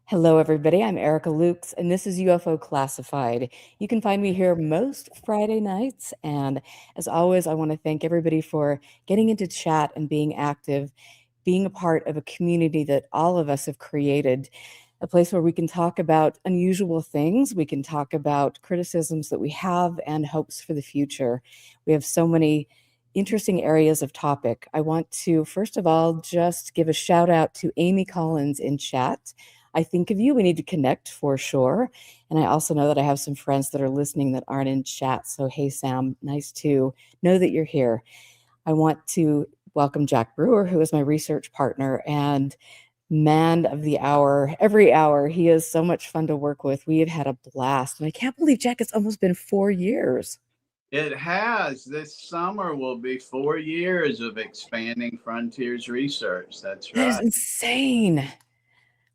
Hello, everybody. I'm Erica Lukes, and this is UFO Classified. You can find me here most Friday nights. And as always, I want to thank everybody for getting into chat and being active, being a part of a community that all of us have created, a place where we can talk about unusual things. We can talk about criticisms that we have and hopes for the future. We have so many interesting areas of topic. I want to, first of all, just give a shout out to Amy Collins in chat. I think of you. We need to connect for sure. And I also know that I have some friends that are listening that aren't in chat. So, hey, Sam, nice to know that you're here. I want to welcome Jack Brewer, who is my research partner and man of the hour. Every hour, he is so much fun to work with. We have had a blast. And I can't believe, Jack, it's almost been 4 years. It has. This summer will be 4 years of Expanding Frontiers research. That's right. That is insane.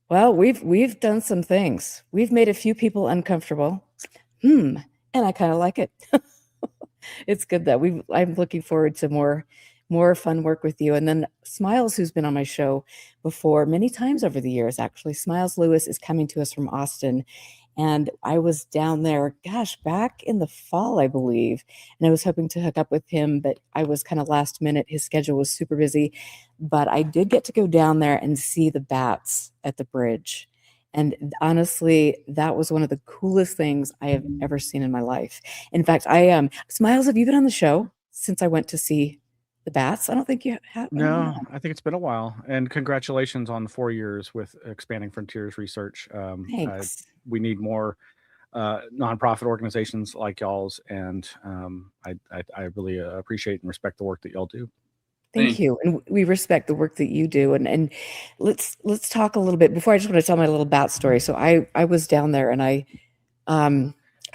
Well, we've done some things. We've made a few people uncomfortable. And I kind of like it. It's good that I'm looking forward to more fun work with you. And then Smiles, who's been on my show before many times over the years, actually. Smiles Lewis is coming to us from Austin. And I was down there, gosh, back in the fall, I believe. And I was hoping to hook up with him, but I was kind of last minute. His schedule was super busy. But I did get to go down there and see the bats at the bridge. And honestly, that was one of the coolest things I have ever seen in my life. In fact, Smiles, have you been on the show since I went to see the bats? I don't think you have. No, I think it's been a while. And congratulations on the 4 years with Expanding Frontiers research. Thanks. We need more nonprofit organizations like y'all's, and I really appreciate and respect the work that y'all do. Thank you. And we respect the work that you do. And let's talk a little bit before. I just want to tell my little bat story. So I was down there and I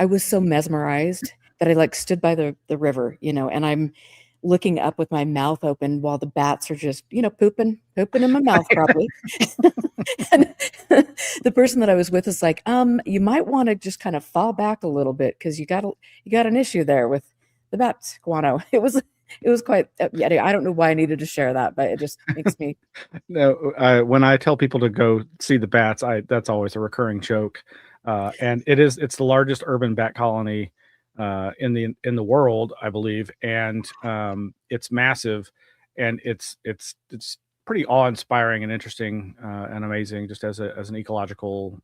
was so mesmerized that I like stood by the river, and I'm looking up with my mouth open while the bats are just, pooping in my mouth probably. And the person that I was with is like, you might want to just kind of fall back a little bit because you got an issue there with the bat guano. It was quite, yeah, I don't know why I needed to share that, but it just makes me. No, when I tell people to go see the bats, that's always a recurring joke. And it's the largest urban bat colony in the world, I believe. And it's massive, and it's pretty awe-inspiring and interesting and amazing just as an ecological,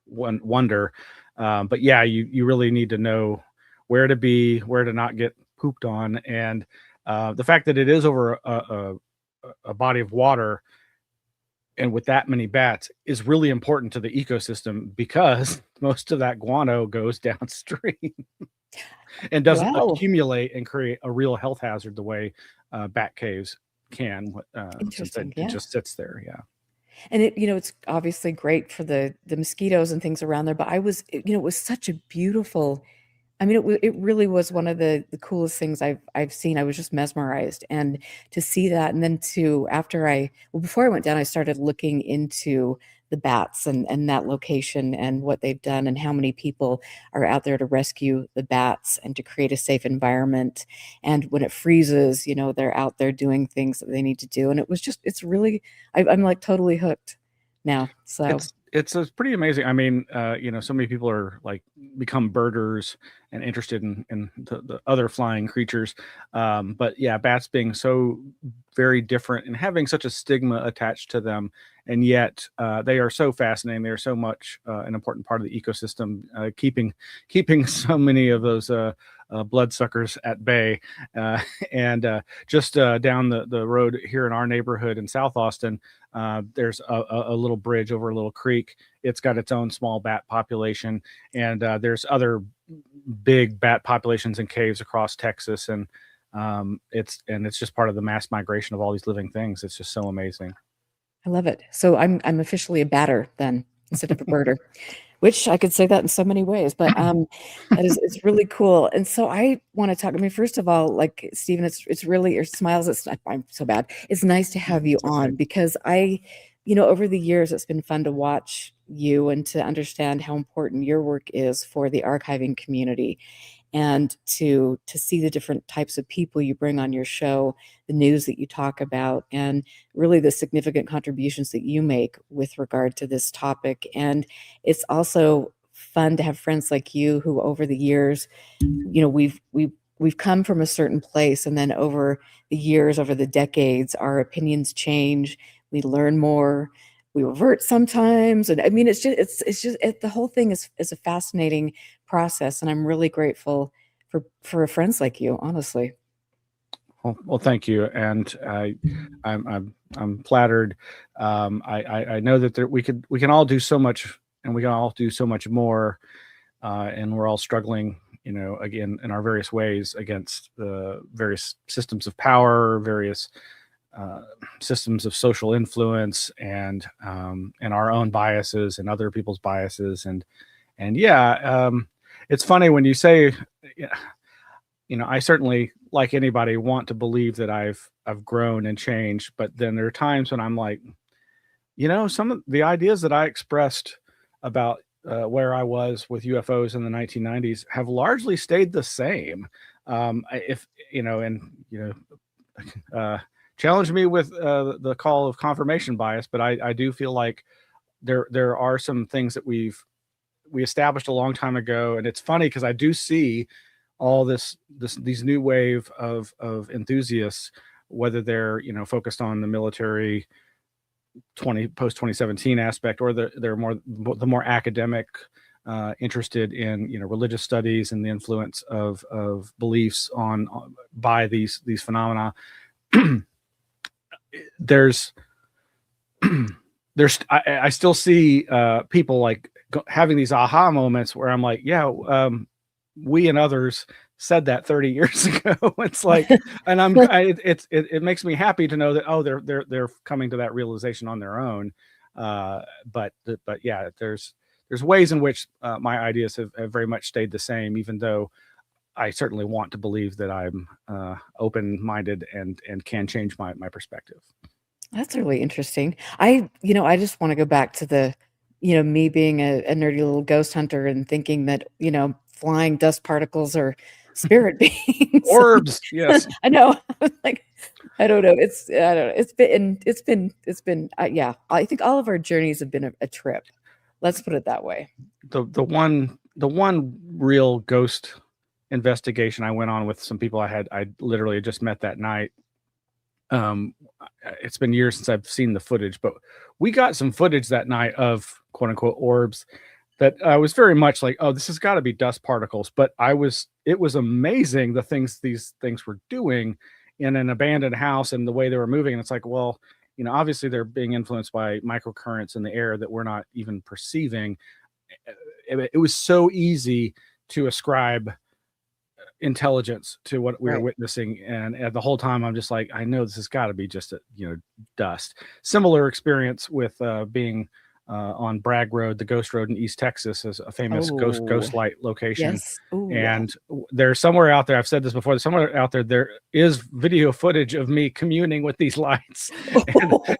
wonder. But yeah, you really need to know where to be, where to not get pooped on. And the fact that it is over a body of water and with that many bats is really important to the ecosystem because most of that guano goes downstream and doesn't accumulate and create a real health hazard the way bat caves can, since it just sits there. Yeah. And it's obviously great for the mosquitoes and things around there. But it was such a beautiful, it really was one of the coolest things I've seen. I was just mesmerized, and to see that, and then before I went down, I started looking into the bats and that location and what they've done and how many people are out there to rescue the bats and to create a safe environment. And when it freezes, they're out there doing things that they need to do. And it's really, I'm like totally hooked now. So it's pretty amazing. So many people are like become birders and interested in the other flying creatures. But yeah, bats being so very different and having such a stigma attached to them. And yet they are so fascinating. They're so much an important part of the ecosystem, keeping so many of those bloodsuckers at bay. And just down the road here in our neighborhood in South Austin, there's a little bridge over a little creek. It's got its own small bat population, and there's other big bat populations in caves across Texas, and it's just part of the mass migration of all these living things. It's just so amazing. I love it. So I'm officially a batter then instead of a birder, which I could say that in so many ways, but it's really cool. And so I want to talk. First of all, like Stephen, it's really, or Smiles. I'm so bad. It's nice to have you on because over the years, it's been fun to watch you and to understand how important your work is for the archiving community. and to see the different types of people you bring on your show, the news that you talk about, and really the significant contributions that you make with regard to this topic. And it's also fun to have friends like you who over the years, you know, we've come from a certain place, and then over the years, over the decades, our opinions change, we learn more, we revert sometimes. And I mean, it's just the whole thing is a fascinating process, and I'm really grateful for friends like you, honestly. Well, thank you, and I'm flattered. I know that we can all do so much, and we can all do so much more, and we're all struggling, you know, again in our various ways against the various systems of power, various systems of social influence, and our own biases and other people's biases, and yeah, it's funny when you say, you know, I certainly, like anybody, want to believe that I've grown and changed, but then there are times when I'm like, you know, some of the ideas that I expressed about where I was with UFOs in the 1990s have largely stayed the same. If you know, and you know, challenge me with the call of confirmation bias, but I do feel like there are some things that we established a long time ago, and it's funny because I do see all these new wave of enthusiasts, whether they're, you know, focused on the military post 2017 aspect, or they're the more academic, interested in, you know, religious studies and the influence of beliefs by these phenomena. there's I still see people like having these aha moments where I'm like, yeah, we and others said that 30 years ago. It's like, and it makes me happy to know that, oh, they're coming to that realization on their own. But yeah, there's ways in which my ideas have very much stayed the same, even though I certainly want to believe that I'm open-minded and can change my perspective. That's really interesting. You know, I just want to go back to the, you know, me being a nerdy little ghost hunter and thinking that, you know, flying dust particles are spirit beings. Orbs, yes. I know. Like, I don't know. I don't know. It's been, yeah. I think all of our journeys have been a trip. Let's put it that way. The one real ghost investigation I went on with some people I literally just met that night. It's been years since I've seen the footage, but we got some footage that night of quote unquote orbs that I was very much like, oh, this has got to be dust particles. But it was amazing the things these things were doing in an abandoned house and the way they were moving. And it's like, well, you know, obviously they're being influenced by microcurrents in the air that we're not even perceiving. It was so easy to ascribe intelligence to what we were witnessing, and the whole time I'm just like, I know this has got to be just dust. Similar experience with being on Bragg Road, the Ghost Road in East Texas, is a famous ghost light location. Yes. Ooh, and there's somewhere out there, I've said this before, somewhere out there is video footage of me communing with these lights.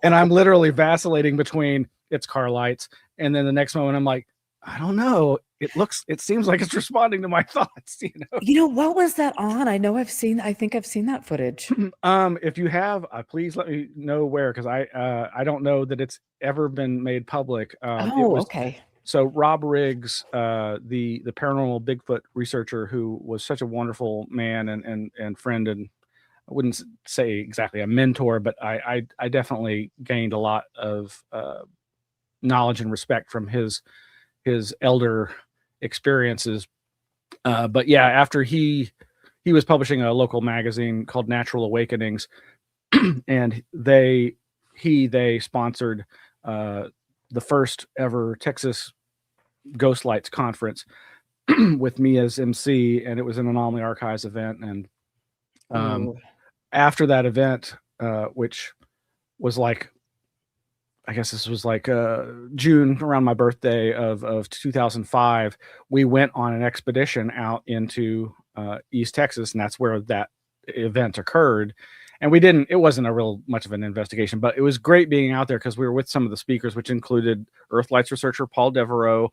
and I'm literally vacillating between its car lights, and then the next moment I'm like, I don't know. It seems like it's responding to my thoughts, you know. You know, what was that on? I think I've seen that footage. If you have, please let me know where, because I don't know that it's ever been made public. Okay. So Rob Riggs, the paranormal Bigfoot researcher, who was such a wonderful man and friend, and I wouldn't say exactly a mentor, but I definitely gained a lot of knowledge and respect from his elder experiences. But yeah, after he was publishing a local magazine called Natural Awakenings, and they sponsored the first ever Texas Ghost Lights conference with me as MC, and it was an Anomaly Archives event. And after that event, which was like, I guess this was like June, around my birthday of 2005, we went on an expedition out into East Texas, and that's where that event occurred. And it wasn't a real much of an investigation, but it was great being out there because we were with some of the speakers, which included Earthlights researcher Paul Devereaux,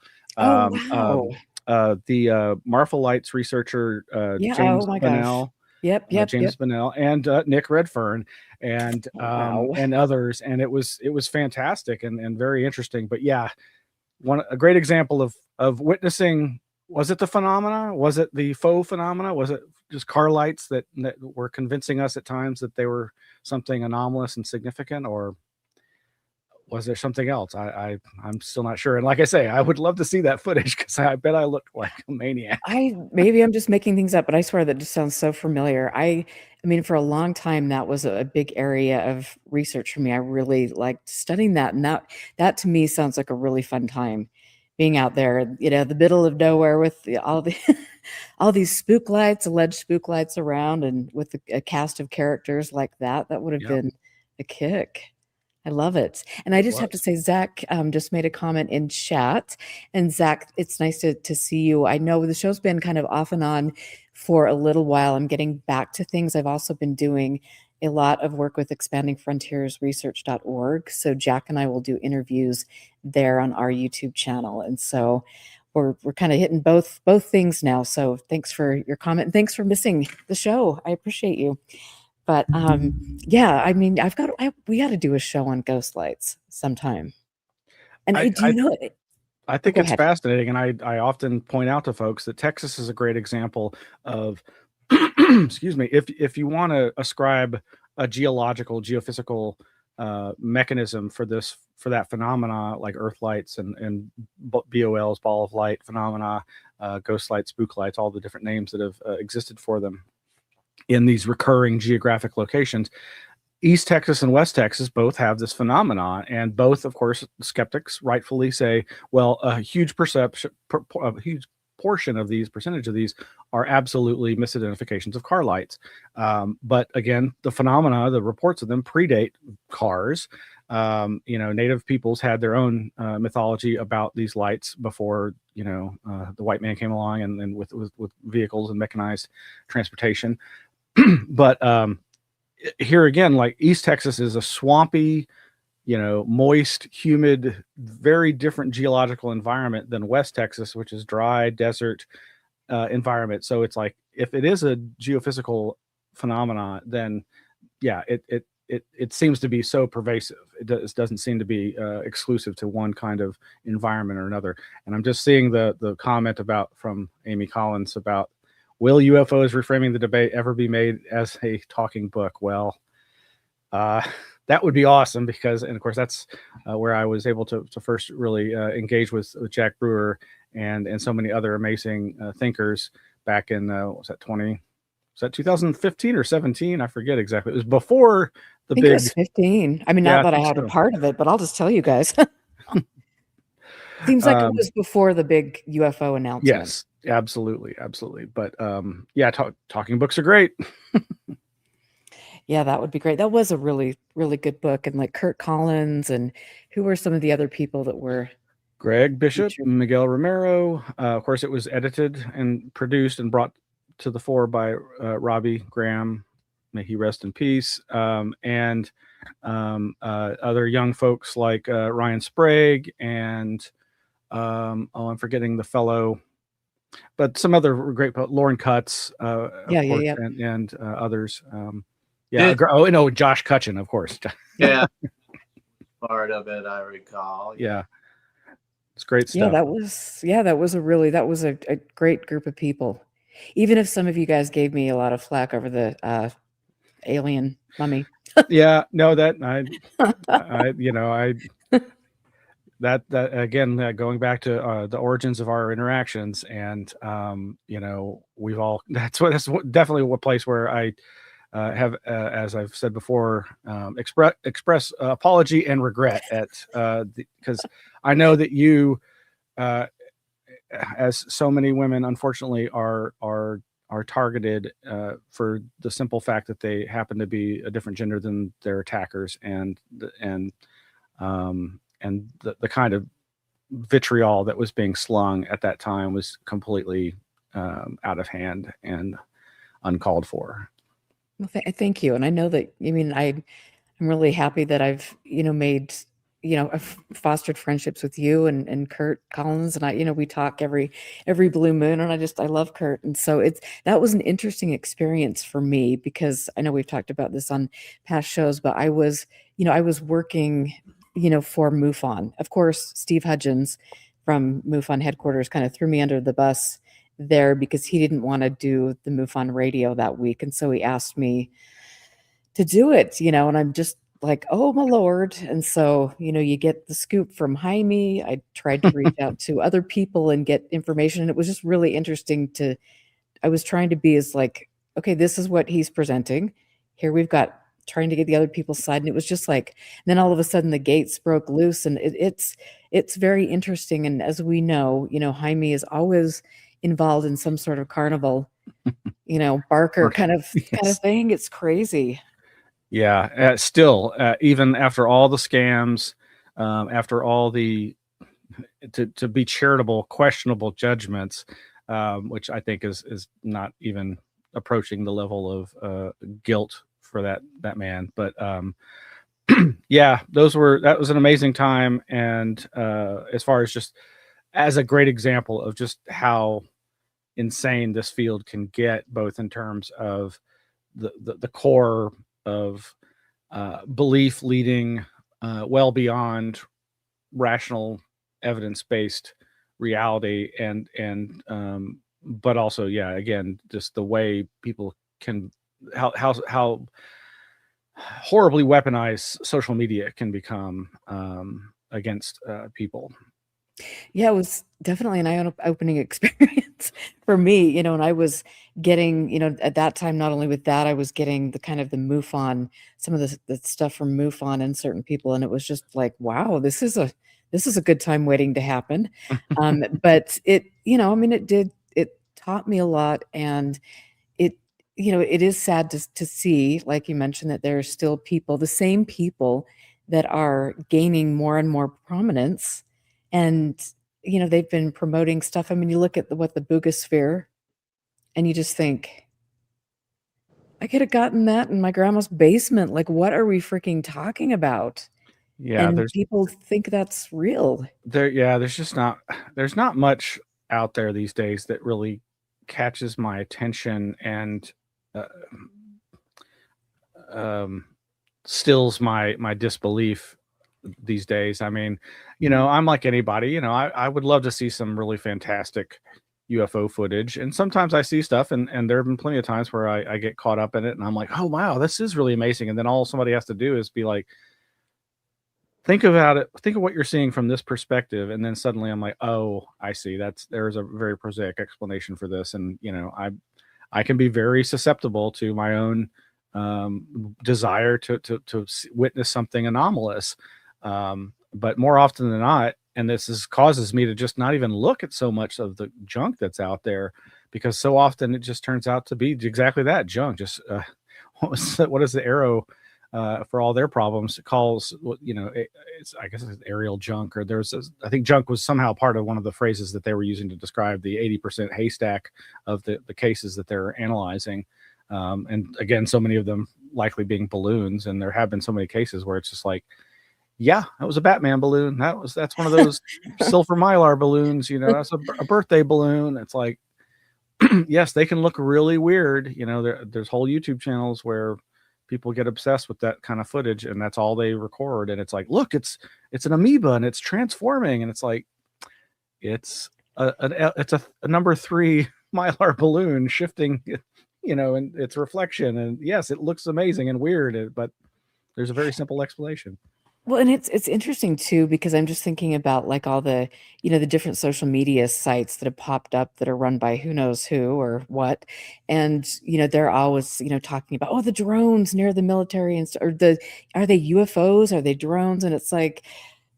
the Marfa Lights researcher Yeah. Oh James my gosh. Bunnell, Yep. Yep. James Yep. Bunnell, and Nick Redfern, Wow. and others, and it was fantastic and very interesting. But yeah, a great example of witnessing. Was it the phenomena? Was it the faux phenomena? Was it just car lights that were convincing us at times that they were something anomalous and significant, or was there something else? I'm still not sure. And like I say, I would love to see that footage because I bet I looked like a maniac. Maybe I'm just making things up, but I swear that just sounds so familiar. I mean, for a long time, that was a big area of research for me. I really liked studying that, and that to me sounds like a really fun time, being out there, the middle of nowhere with all the all these spook lights, alleged spook lights around, and with a cast of characters like that. That would have Yep, been a kick. I love it. And I it just have to was. say, Zach just made a comment in chat. And Zach, it's nice to see you. I know the show's been kind of off and on for a little while. I'm getting back to things. I've also been doing a lot of work with expandingfrontiersresearch.org. So Jack and I will do interviews there on our YouTube channel. And so we're kind of hitting both things now. So thanks for your comment. And thanks for missing the show. I appreciate you. But yeah, I mean, we got to do a show on ghost lights sometime. And I, do you know it? I Oh, think go it's ahead. fascinating, and I often point out to folks that Texas is a great example of, excuse me, if you want to ascribe a geophysical mechanism for that phenomena, like Earth lights and BOLs, ball of light phenomena, ghost lights, spook lights, all the different names that have existed for them in these recurring geographic locations. East Texas and West Texas both have this phenomenon, and both, of course, skeptics rightfully say, well, a huge percentage of these are absolutely misidentifications of car lights. But again, the phenomena, the reports of them predate cars. Native peoples had their own mythology about these lights before the white man came along and with vehicles and mechanized transportation. But here again, like East Texas is a swampy, moist, humid, very different geological environment than West Texas, which is dry desert environment. So it's like, if it is a geophysical phenomenon, then yeah, it seems to be so pervasive. It doesn't seem to be exclusive to one kind of environment or another. And I'm just seeing the comment from Amy Collins about, will UFOs reframing the debate ever be made as a talking book? Well, that would be awesome because, and of course, that's where I was able to first really engage with Jack Brewer and so many other amazing thinkers back in, what was that, 2015 or 17? I forget exactly. It was before the I think it big. was 15. I mean, Yeah, not I that I think had a so. part of it, but I'll just tell you guys. Seems like it was before the big UFO announcement. Yes, absolutely. But yeah, talking books are great. Yeah, that would be great. That was a really, really good book. And like Kurt Collins, and who were some of the other people that were Greg Bishop, featured? Miguel Romero. Of course, it was edited and produced and brought to the fore by Robbie Graham. May he rest in peace. And other young folks like Ryan Sprague and I'm forgetting the fellow, but some other great Lauren Cutts, of course, Yeah. and others. Yeah. Josh Cutchin, of course. Yeah. Part of it, I recall. Yeah. It's great Yeah, stuff. that was a great group of people. Even if some of you guys gave me a lot of flack over the alien mummy. Yeah, no, that that again, going back to the origins of our interactions, and we've all that's definitely what place where I have, as I've said before, express apology and regret at because I know that you, as so many women, unfortunately, are targeted for the simple fact that they happen to be a different gender than their attackers, and the kind of vitriol that was being slung at that time was completely out of hand and uncalled for. Well, thank you. And I know that, I mean, I'm really happy that I've, made I've fostered friendships with you and Kurt Collins, and we talk every blue moon, and I love Kurt. And so that was an interesting experience for me, because I know we've talked about this on past shows, but I was working, for MUFON. Of course, Steve Hudgens from MUFON headquarters kind of threw me under the bus there, because he didn't want to do the MUFON radio that week. And so he asked me to do it, and I'm just like, oh my Lord. And so, you get the scoop from Jaime. I tried to reach out to other people and get information. And it was just really interesting I was trying to be as like, okay, this is what he's presenting. Here we've got trying to get the other people's side. And it was just like, then all of a sudden the gates broke loose, and it's very interesting. And as we know, Jaime is always involved in some sort of carnival, Barker kind of thing. It's crazy. Yeah, still, even after all the scams, after all the to be charitable, questionable judgments, which I think is not even approaching the level of guilt for that man. But yeah, that was an amazing time, and as far as just as a great example of just how insane this field can get, both in terms of the core of belief leading well beyond rational evidence-based reality, and but also, yeah, again, just the way people can how horribly weaponized social media can become against people. Yeah, it was definitely an eye-opening experience for me, and I was getting, at that time, not only with that, I was getting the kind of the MUFON, some of the stuff from MUFON and certain people, and it was just like, wow, this is a good time waiting to happen. But it, it taught me a lot, and it, it is sad to see, like you mentioned, that there are still people, the same people that are gaining more and more prominence. And, they've been promoting stuff. I mean, you look at what the Boogosphere, and you just think, I could have gotten that in my grandma's basement. Like, what are we freaking talking about? Yeah, And people think that's real. there's not much out there these days that really catches my attention and stills my disbelief these days. I mean, I'm like anybody, I would love to see some really fantastic UFO footage, and sometimes I see stuff, and there have been plenty of times where I get caught up in it, and I'm like, oh wow, this is really amazing. And then all somebody has to do is be like, think about it, think of what you're seeing from this perspective, and then suddenly I'm like, oh, I see, there's a very prosaic explanation for this. And I can be very susceptible to my own desire to witness something anomalous, but more often than not, and causes me to just not even look at so much of the junk that's out there, because so often it just turns out to be exactly that, junk. Just what is the Arrow for all their problems calls, it's, I guess it's aerial junk, or I think junk was somehow part of one of the phrases that they were using to describe the 80% haystack of the cases that they're analyzing. And again, so many of them likely being balloons, and there have been so many cases where it's just like, yeah, that was a Batman balloon. That's one of those silver mylar balloons. That's a birthday balloon. It's like, yes, they can look really weird. There's whole YouTube channels where people get obsessed with that kind of footage, and that's all they record. And it's like, look, it's an amoeba, and it's transforming, and it's like, it's a number 3 mylar balloon shifting, and its reflection. And yes, it looks amazing and weird, but there's a very simple explanation. Well, and it's interesting too, because I'm just thinking about like all the, the different social media sites that have popped up that are run by who knows who or what. And, they're always, talking about, oh, the drones near the military, and are they UFOs? Are they drones? And it's like,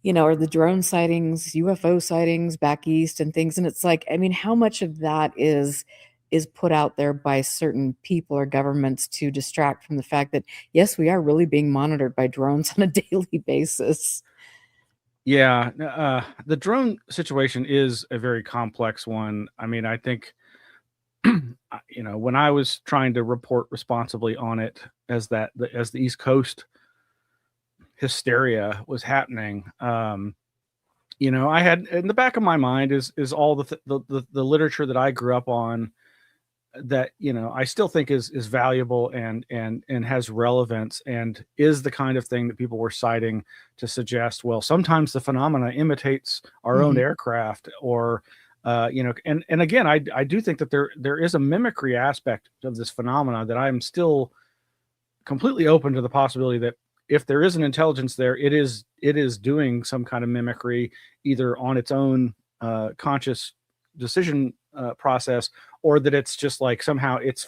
are the drone sightings, UFO sightings back east and things? And it's like, I mean, how much of that is put out there by certain people or governments to distract from the fact that, yes, we are really being monitored by drones on a daily basis. Yeah, the drone situation is a very complex one. I mean, I think, when I was trying to report responsibly on it as the East Coast hysteria was happening. You know, I had in the back of my mind is all the literature that I grew up on that, you know, I still think is valuable and has relevance and is the kind of thing that people were citing to suggest, well, sometimes the phenomena imitates our own aircraft, or you know, and again, I do think that there is a mimicry aspect of this phenomena that I'm still completely open to the possibility that if there is an intelligence there, it is doing some kind of mimicry, either on its own conscious decision process, or that it's just like somehow it's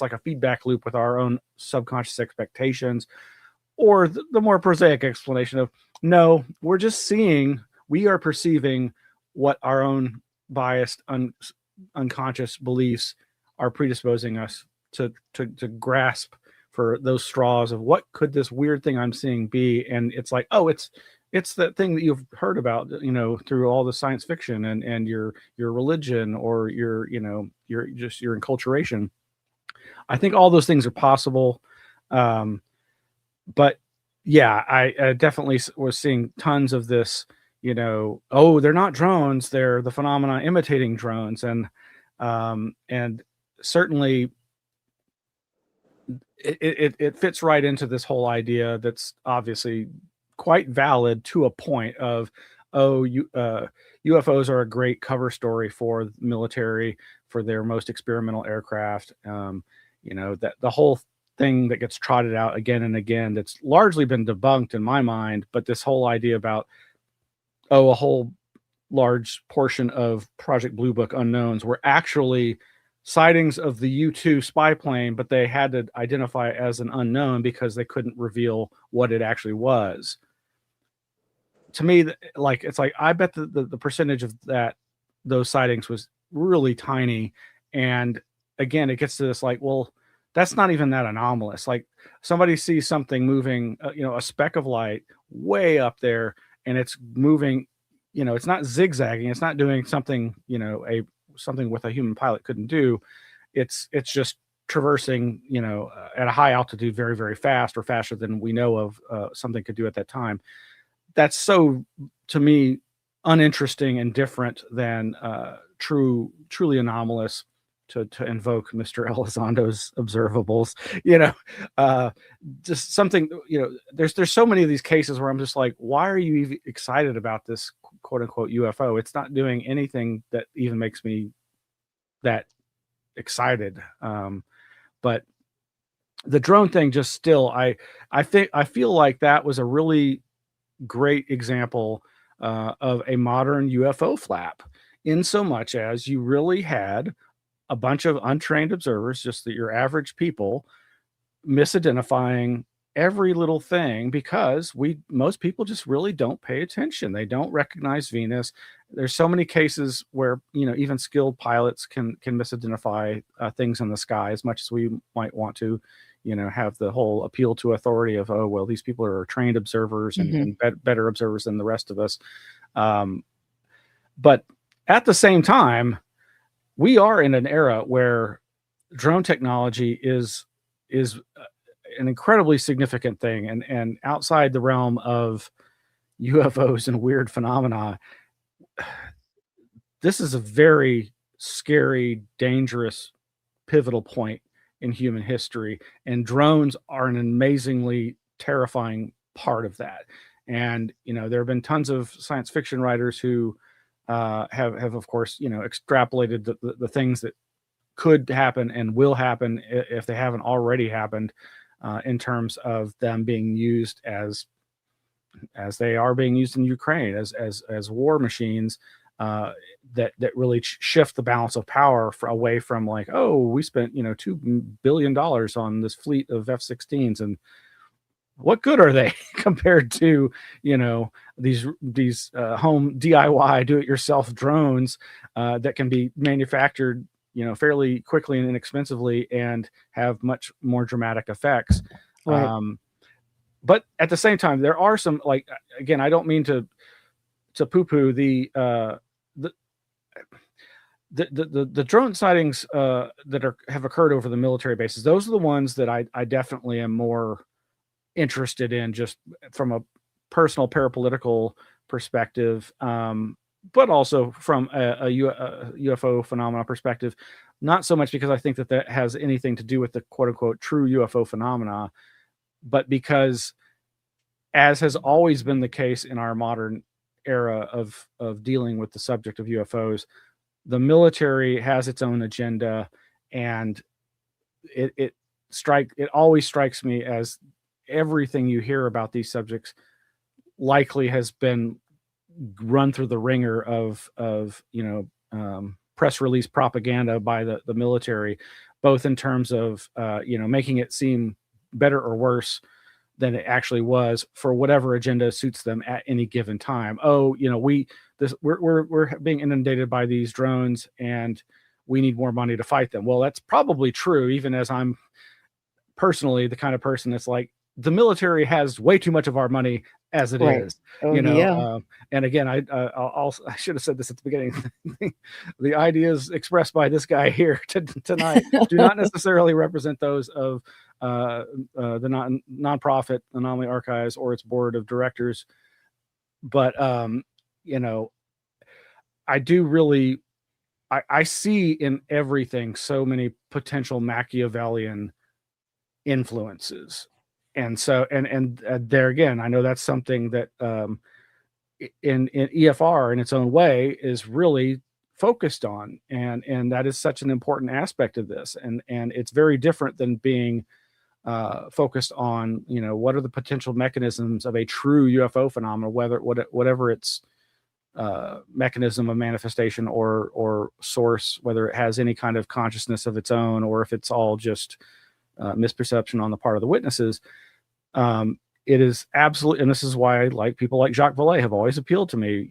like a feedback loop with our own subconscious expectations, or the more prosaic explanation of, no, we are perceiving what our own biased unconscious beliefs are predisposing us to grasp for those straws of what could this weird thing I'm seeing be. And it's like, oh, it's that thing that you've heard about, you know, through all the science fiction and your religion, or your, you know, your enculturation. I think all those things are possible. But yeah, I definitely was seeing tons of this, you know, oh, they're not drones, they're the phenomena imitating drones. And certainly it fits right into this whole idea that's obviously quite valid to a point of, oh, UFOs are a great cover story for the military, for their most experimental aircraft. You know, that the whole thing that gets trotted out again and again, that's largely been debunked in my mind, but this whole idea about, oh, a whole large portion of Project Blue Book unknowns were actually sightings of the U-2 spy plane, but they had to identify it as an unknown because they couldn't reveal what it actually was. To me, like, it's like, I bet the percentage of those sightings was really tiny. And again, it gets to this, like, well, that's not even that anomalous. Like, somebody sees something moving, you know, a speck of light way up there, and it's moving, you know, it's not zigzagging, it's not doing something, you know, something with a human pilot couldn't do. It's just traversing, you know, at a high altitude very, very fast, or faster than we know of something could do at that time. That's so, to me, uninteresting and different than truly anomalous, to invoke Mr. Elizondo's observables, you know, just something, you know, there's so many of these cases where I'm just like, why are you even excited about this quote unquote UFO? It's not doing anything that even makes me that excited. But the drone thing, just still, I feel like that was a really great example of a modern UFO flap, in so much as you really had a bunch of untrained observers, just that your average people, misidentifying every little thing, because most people just really don't pay attention. They don't recognize Venus. There's so many cases where, you know, even skilled pilots can misidentify things in the sky, as much as we might want to, you know, have the whole appeal to authority of, oh, well, these people are trained observers and better observers than the rest of us. But at the same time, we are in an era where drone technology is an incredibly significant thing, and outside the realm of UFOs and weird phenomena, this is a very scary, dangerous, pivotal point in human history, and drones are an amazingly terrifying part of that. And, you know, there have been tons of science fiction writers who have of course, you know, extrapolated the things that could happen and will happen, if they haven't already happened, in terms of them being used as they are being used in Ukraine as war machines, that really shift the balance of power away from, like, oh, we spent, you know, $2 billion on this fleet of F-16s, and what good are they compared to, you know, these home DIY do-it-yourself drones that can be manufactured, you know, fairly quickly and inexpensively, and have much more dramatic effects. Right. But at the same time, there are some, like, again, I don't mean to poo-poo the drone sightings that have occurred over the military bases. Those are the ones that I definitely am more interested in just from a personal parapolitical perspective, but also from a UFO phenomena perspective. Not so much because I think that that has anything to do with the quote unquote true UFO phenomena, but because, as has always been the case in our modern era of dealing with the subject of UFOs, the military has its own agenda, and it always strikes me as everything you hear about these subjects likely has been run through the ringer of press release propaganda by the military, both in terms of making it seem better or worse than it actually was for whatever agenda suits them at any given time. Oh, we're being inundated by these drones and we need more money to fight them. Well, that's probably true, even as I'm personally the kind of person that's like, the military has way too much of our money as it Right. is, Oh, yeah. and again, I should have said this at the beginning. The ideas expressed by this guy here tonight do not necessarily represent those of the nonprofit Anomaly Archives or its board of directors, but I do really, I see in everything so many potential Machiavellian influences. And so, and there again, I know that's something that in EFR in its own way is really focused on, and that is such an important aspect of this, and it's very different than being focused on what are the potential mechanisms of a true UFO phenomenon, whatever its mechanism of manifestation or source, whether it has any kind of consciousness of its own or if it's all just misperception on the part of the witnesses. It is absolutely, and this is why people like Jacques Vallée have always appealed to me,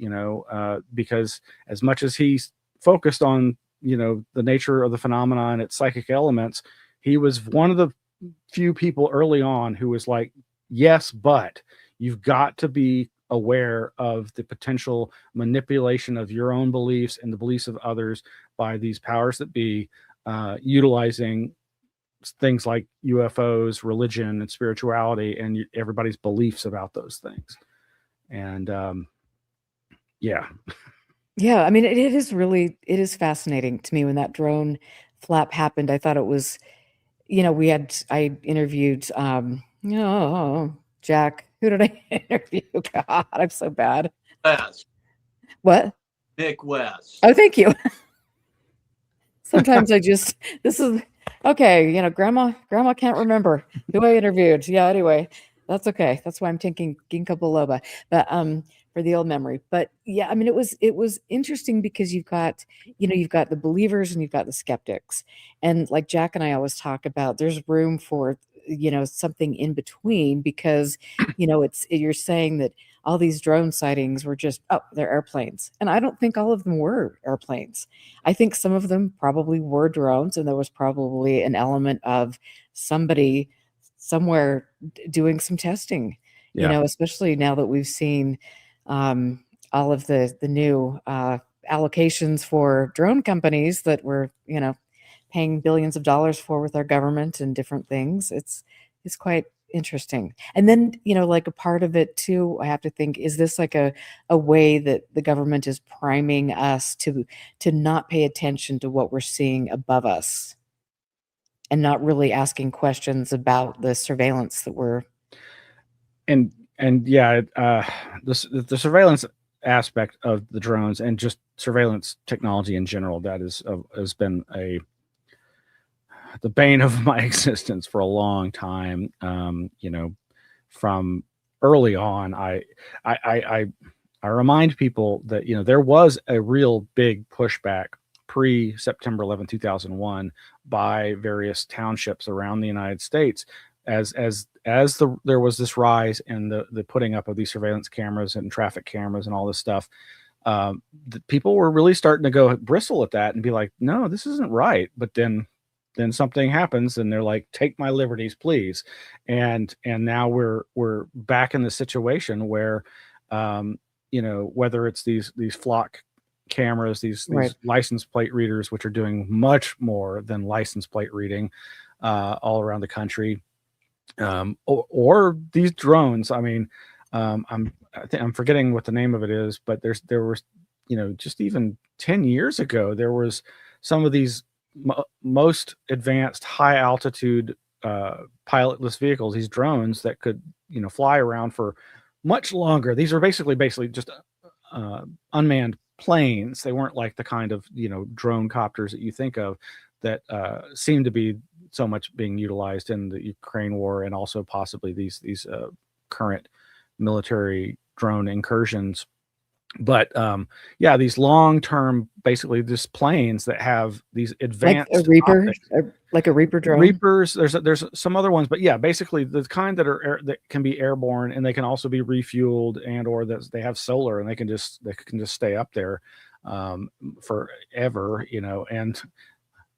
because as much as he's focused on, the nature of the phenomena and its psychic elements, he was one of the few people early on who was like, yes, but you've got to be aware of the potential manipulation of your own beliefs and the beliefs of others by these powers that be, utilizing things like UFOs, religion, and spirituality, and everybody's beliefs about those things. And yeah. Yeah, I mean, it is fascinating to me when that drone flap happened. I thought it was, I interviewed, Jack. Who did I interview? God, I'm so bad. West. What? Nick West. Oh, thank you. Sometimes this is okay. Grandma can't remember who I interviewed. Yeah, anyway, that's okay. That's why I'm taking ginkgo biloba, but for the old memory. But yeah, I mean, it was interesting because you've got the believers and you've got the skeptics, and like Jack and I always talk about, there's room for something in between, because you're saying that all these drone sightings were just, oh, they're airplanes, and I don't think all of them were airplanes. I think some of them probably were drones, and there was probably an element of somebody somewhere doing some testing. Especially now that we've seen all of the new allocations for drone companies that we're paying billions of dollars for with our government and different things. It's quite interesting. And then, like a part of it too, I have to think, is this like a way that the government is priming us to not pay attention to what we're seeing above us and not really asking questions about the surveillance that we're. And yeah, the surveillance aspect of the drones and just surveillance technology in general, that has been the bane of my existence for a long time. From early on, I remind people that there was a real big pushback pre-September 11, 2001 by various townships around the United States as there was this rise in the putting up of these surveillance cameras and traffic cameras and all this stuff. The people were really starting to go bristle at that and be like, no, this isn't right. But then something happens and they're like, take my liberties, please. And now we're back in the situation where, whether it's these flock cameras, these Right. license plate readers, which are doing much more than license plate reading all around the country. or these drones. I mean, I'm forgetting what the name of it is, but there was, just even 10 years ago, there was some of these most advanced high altitude pilotless vehicles, these drones that could, fly around for much longer. These are basically just unmanned planes. They weren't like the kind of, drone copters that you think of that seem to be so much being utilized in the Ukraine war, and also possibly these current military drone incursions. But yeah, these long-term, basically just planes that have these advanced like a Reaper, optics. like a Reaper drone. Reapers. There's some other ones, but yeah, basically the kind that that can be airborne, and they can also be refueled, and or that they have solar, and they can just stay up there forever, and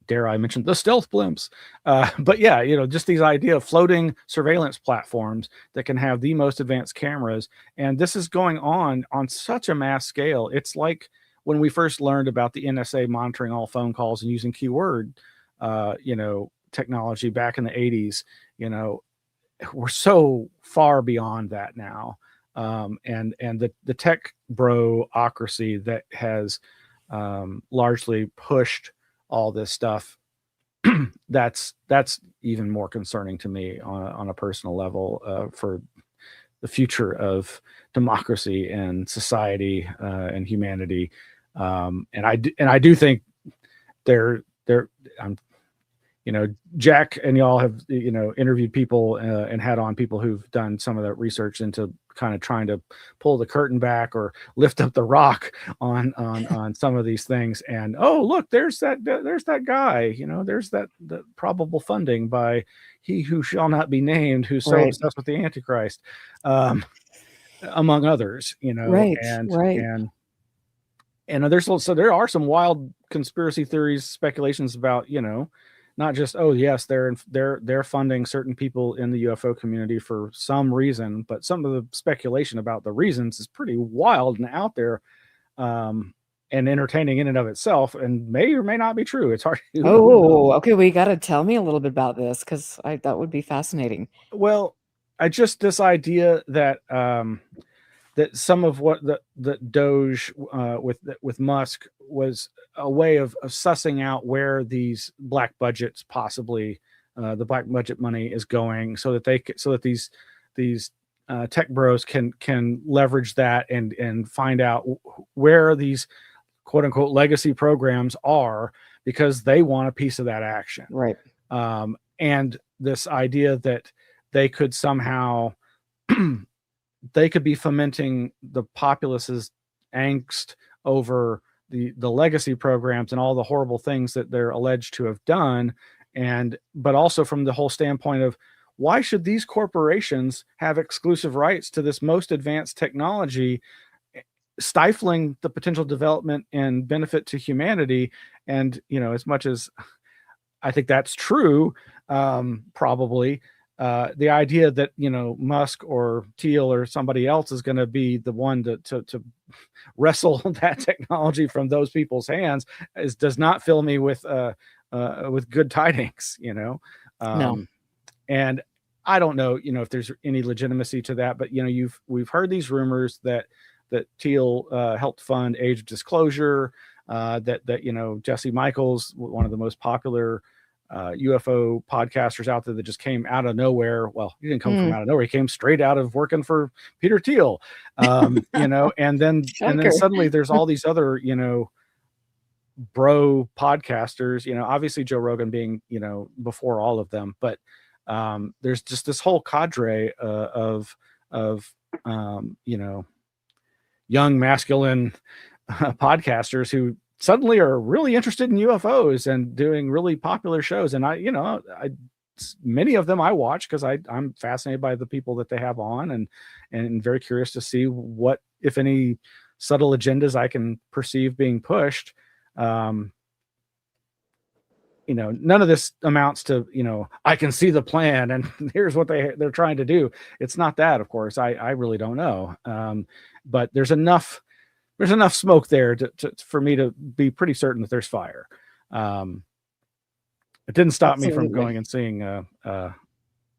dare I mention the stealth blimps. But yeah, just these idea of floating surveillance platforms that can have the most advanced cameras. And this is going on such a mass scale. It's like when we first learned about the NSA monitoring all phone calls and using keyword, technology back in the 80s. We're so far beyond that now. And the tech broocracy that has largely pushed all this stuff, that's even more concerning to me on a personal level, for the future of democracy and society and humanity. And I do think I'm, Jack and y'all have, interviewed people and had on people who've done some of that research into kind of trying to pull the curtain back or lift up the rock on some of these things. And, oh, look, there's that guy, there's the probable funding by he who shall not be named, who's so obsessed with the Antichrist, among others, Right. And there are some wild conspiracy theories, speculations about, not just, oh yes, they're funding certain people in the UFO community for some reason, but some of the speculation about the reasons is pretty wild and out there, and entertaining in and of itself, and may or may not be true. It's hard. Okay. Well, you got to tell me a little bit about this, because that would be fascinating. Well, this idea that that some of what the Doge with Musk was a way of sussing out where these black budgets, possibly the black budget money, is going, so that these tech bros can leverage that and find out where these quote unquote legacy programs are, because they want a piece of that action. Right. And this idea that they could somehow they could be fomenting the populace's angst over the legacy programs and all the horrible things that they're alleged to have done. But also from the whole standpoint of, why should these corporations have exclusive rights to this most advanced technology, stifling the potential development and benefit to humanity? And, as much as I think that's true, probably, the idea that, Musk or Thiel or somebody else is going to be the one to wrestle that technology from those people's hands does not fill me with good tidings, No. And I don't know, if there's any legitimacy to that, but we've heard these rumors that Thiel helped fund Age of Disclosure, that Jesse Michaels, one of the most popular UFO podcasters out there, that just came out of nowhere. Well, he didn't come from out of nowhere. He came straight out of working for Peter Thiel, and then suddenly there's all these other, bro podcasters, obviously Joe Rogan being, before all of them, but there's just this whole cadre of young masculine podcasters who suddenly are really interested in UFOs and doing really popular shows. And many of them I watch because I'm fascinated by the people that they have on, and very curious to see what, if any, subtle agendas I can perceive being pushed. None of this amounts to, I can see the plan and here's what they're trying to do. It's not that, of course. I really don't know. But there's enough smoke there for me to be pretty certain that there's fire. It didn't stop me from going and seeing, I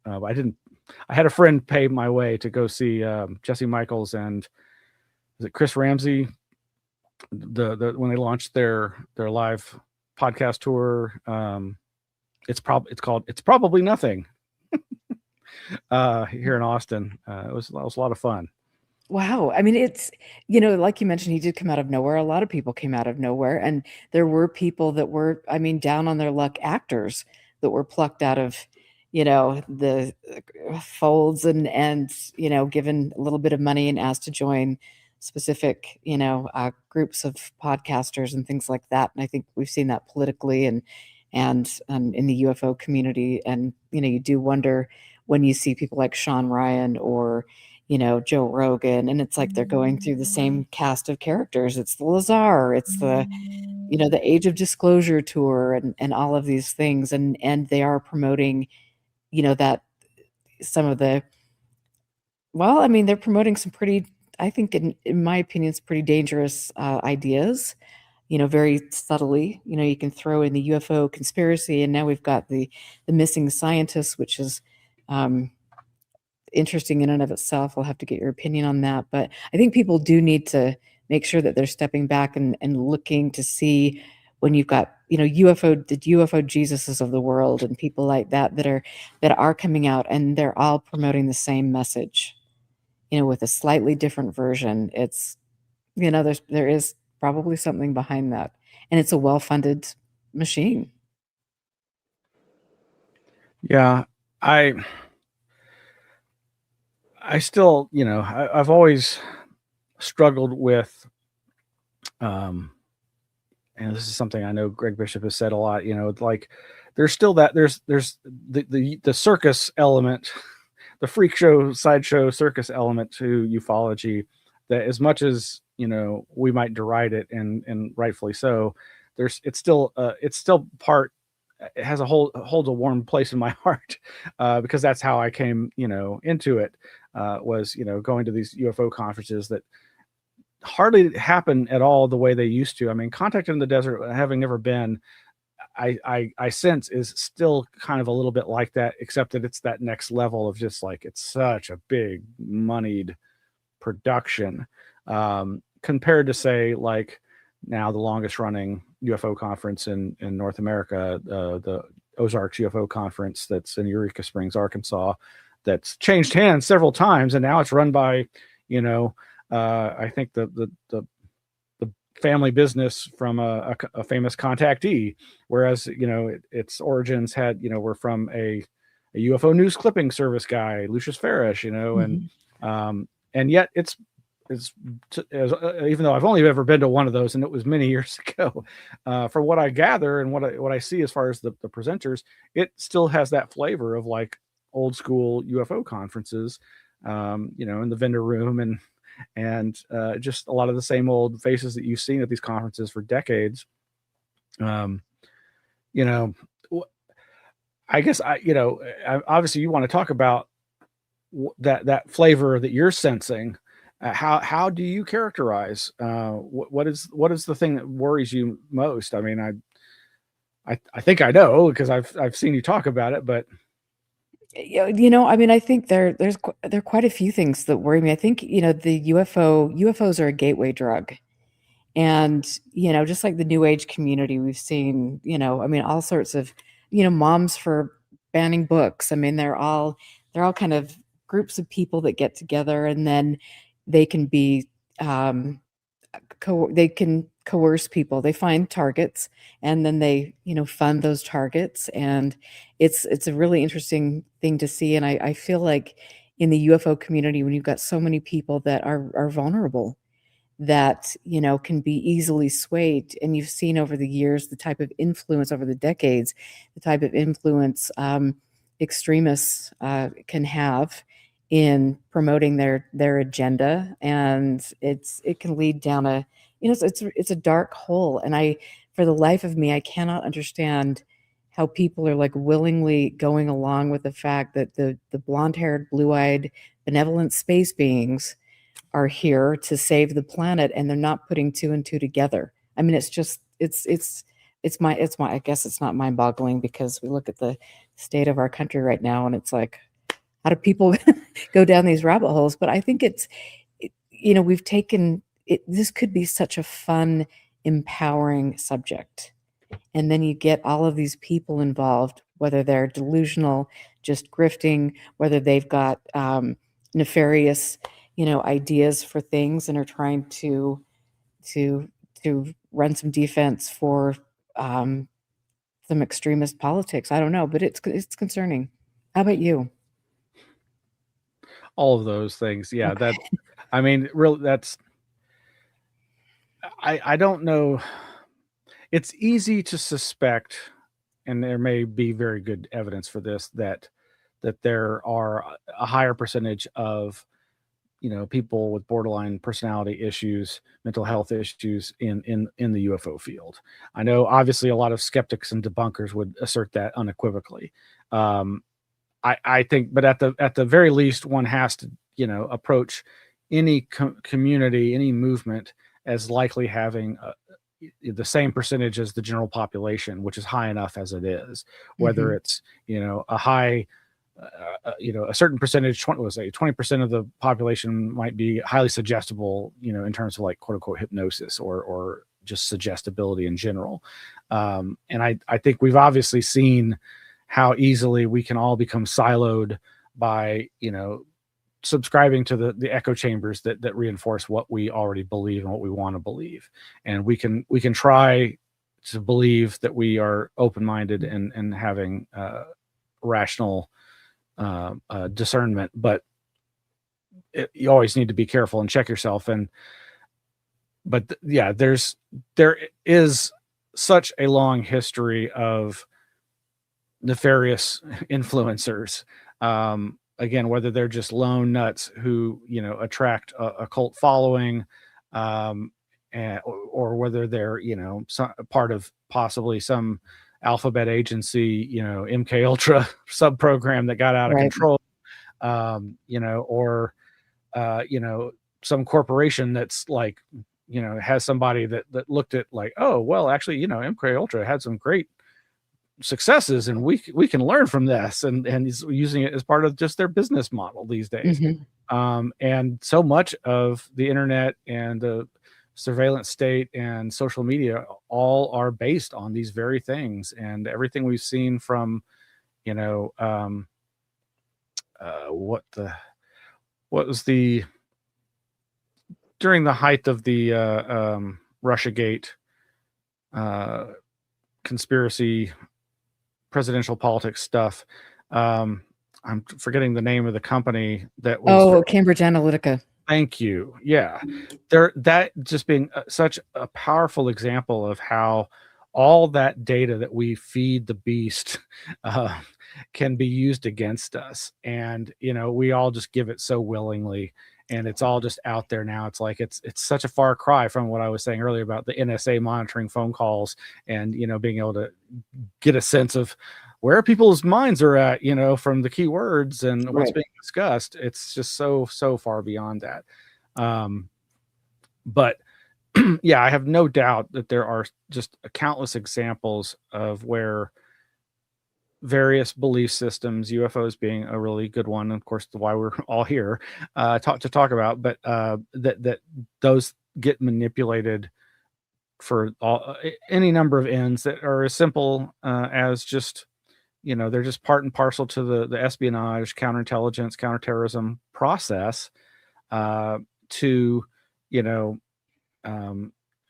didn't I had a friend pay my way to go see Jesse Michaels and is it Chris Ramsey when they launched their live podcast tour. It's called It's Probably Nothing here in Austin. It was a lot of fun. Wow. I mean, it's, like you mentioned, he did come out of nowhere. A lot of people came out of nowhere. And there were people that were, I mean, down on their luck, actors that were plucked out of, the folds and, given a little bit of money and asked to join specific, groups of podcasters and things like that. And I think we've seen that politically and in the UFO community. And, you do wonder when you see people like Sean Ryan or, Joe Rogan, and it's like they're going through the same cast of characters. It's the Lazar, it's the, the Age of Disclosure tour and all of these things. And they are promoting, that some of the, well, I mean, they're promoting some pretty, I think in my opinion, it's pretty dangerous ideas, very subtly. You can throw in the UFO conspiracy, and now we've got the missing scientists, which is, interesting in and of itself. I'll have to get your opinion on that. But I think people do need to make sure that they're stepping back and looking to see when you've got, the UFO Jesuses of the world and people like that that are coming out, and they're all promoting the same message, with a slightly different version. It's, there is probably something behind that. And it's a well-funded machine. Yeah. I still, I've always struggled with, and this is something I know Greg Bishop has said a lot, like there's still there's the circus element, the freak show, sideshow circus element to ufology, that as much as, we might deride it and rightfully so, it's still part, it has holds a warm place in my heart, because that's how I came, into it, was, going to these UFO conferences that hardly happen at all the way they used to. I mean, Contact in the Desert, having never been, I sense is still kind of a little bit like that, except that it's that next level of just like, it's such a big moneyed production, compared to, say, like now the longest running UFO conference in North America, the Ozarks UFO conference that's in Eureka Springs, Arkansas, that's changed hands several times, and now it's run by, I think the family business from a famous contactee, whereas its origins were from a UFO news clipping service guy, Lucius Farish, and yet it's even though I've only ever been to one of those, and it was many years ago, from what I gather and what I see as far as the presenters, it still has that flavor of like old school UFO conferences, in the vendor room and just a lot of the same old faces that you've seen at these conferences for decades. I guess obviously you want to talk about that flavor that you're sensing. How do you characterize what is the thing that worries you most? I mean, I think I know because I've seen you talk about it, but I mean, I think there are quite a few things that worry me. I think, the UFOs are a gateway drug. And, just like the new age community, we've seen, I mean, all sorts of, moms for banning books. I mean, they're all kind of groups of people that get together, and then they can be, they can coerce people. They find targets, and then they, fund those targets. And it's a really interesting thing to see. And I feel like in the UFO community, when you've got so many people that are vulnerable, that, can be easily swayed. And you've seen over the years, the type of influence over the decades, the type of influence extremists can have in promoting their agenda. And it can lead down a, it's a dark hole. And for the life of me, I cannot understand how people are like willingly going along with the fact that the blonde-haired, blue-eyed, benevolent space beings are here to save the planet, and they're not putting two and two together. I mean, it's just, I guess it's not mind boggling, because we look at the state of our country right now, and it's like, how do people go down these rabbit holes? But I think we've taken it. This could be such a fun, empowering subject. And then you get all of these people involved, whether they're delusional, just grifting, whether they've got nefarious, ideas for things and are trying to run some defense for some extremist politics. I don't know, but it's concerning. How about you? All of those things. Yeah, Okay. I mean, really, I don't know. It's easy to suspect, and there may be very good evidence for this, that there are a higher percentage of people with borderline personality issues, mental health issues in the UFO field. I know obviously a lot of skeptics and debunkers would assert that unequivocally. I think, but at the very least, one has to approach any community, any movement as likely having the same percentage as the general population, which is high enough as it is. Whether it's a high a certain percentage, 20% of the population might be highly suggestible, in terms of like quote unquote hypnosis or just suggestibility in general. And I think we've obviously seen how easily we can all become siloed by, subscribing to the echo chambers that reinforce what we already believe and what we want to believe. And we can try to believe that we are open-minded and having rational discernment, but you always need to be careful and check yourself. Yeah, there is such a long history of nefarious influencers. Again, whether they're just lone nuts who attract a cult following, or whether they're part of possibly some alphabet agency, MK Ultra sub program that got out of control, or some corporation that's like has somebody that looked at like, oh well, actually MK Ultra had some great successes and we can learn from this, and he's using it as part of just their business model these days. And so much of the internet and the surveillance state and social media all are based on these very things, and everything we've seen from what was the during the height of the Russiagate conspiracy presidential politics stuff. I'm forgetting the name of the company that was Cambridge Analytica. Thank you. Yeah. That just being such a powerful example of how all that data that we feed the beast can be used against us. And, we all just give it so willingly, and it's all just out there now. It's like, it's such a far cry from what I was saying earlier about the NSA monitoring phone calls and, being able to get a sense of where people's minds are at, from the keywords and what's being discussed. It's just so far beyond that. But yeah, I have no doubt that there are just countless examples of where various belief systems, UFOs being a really good one, of course, why we're all here to talk about, but that those get manipulated for any number of ends that are as simple as just they're just part and parcel to the espionage, counterintelligence, counterterrorism process, to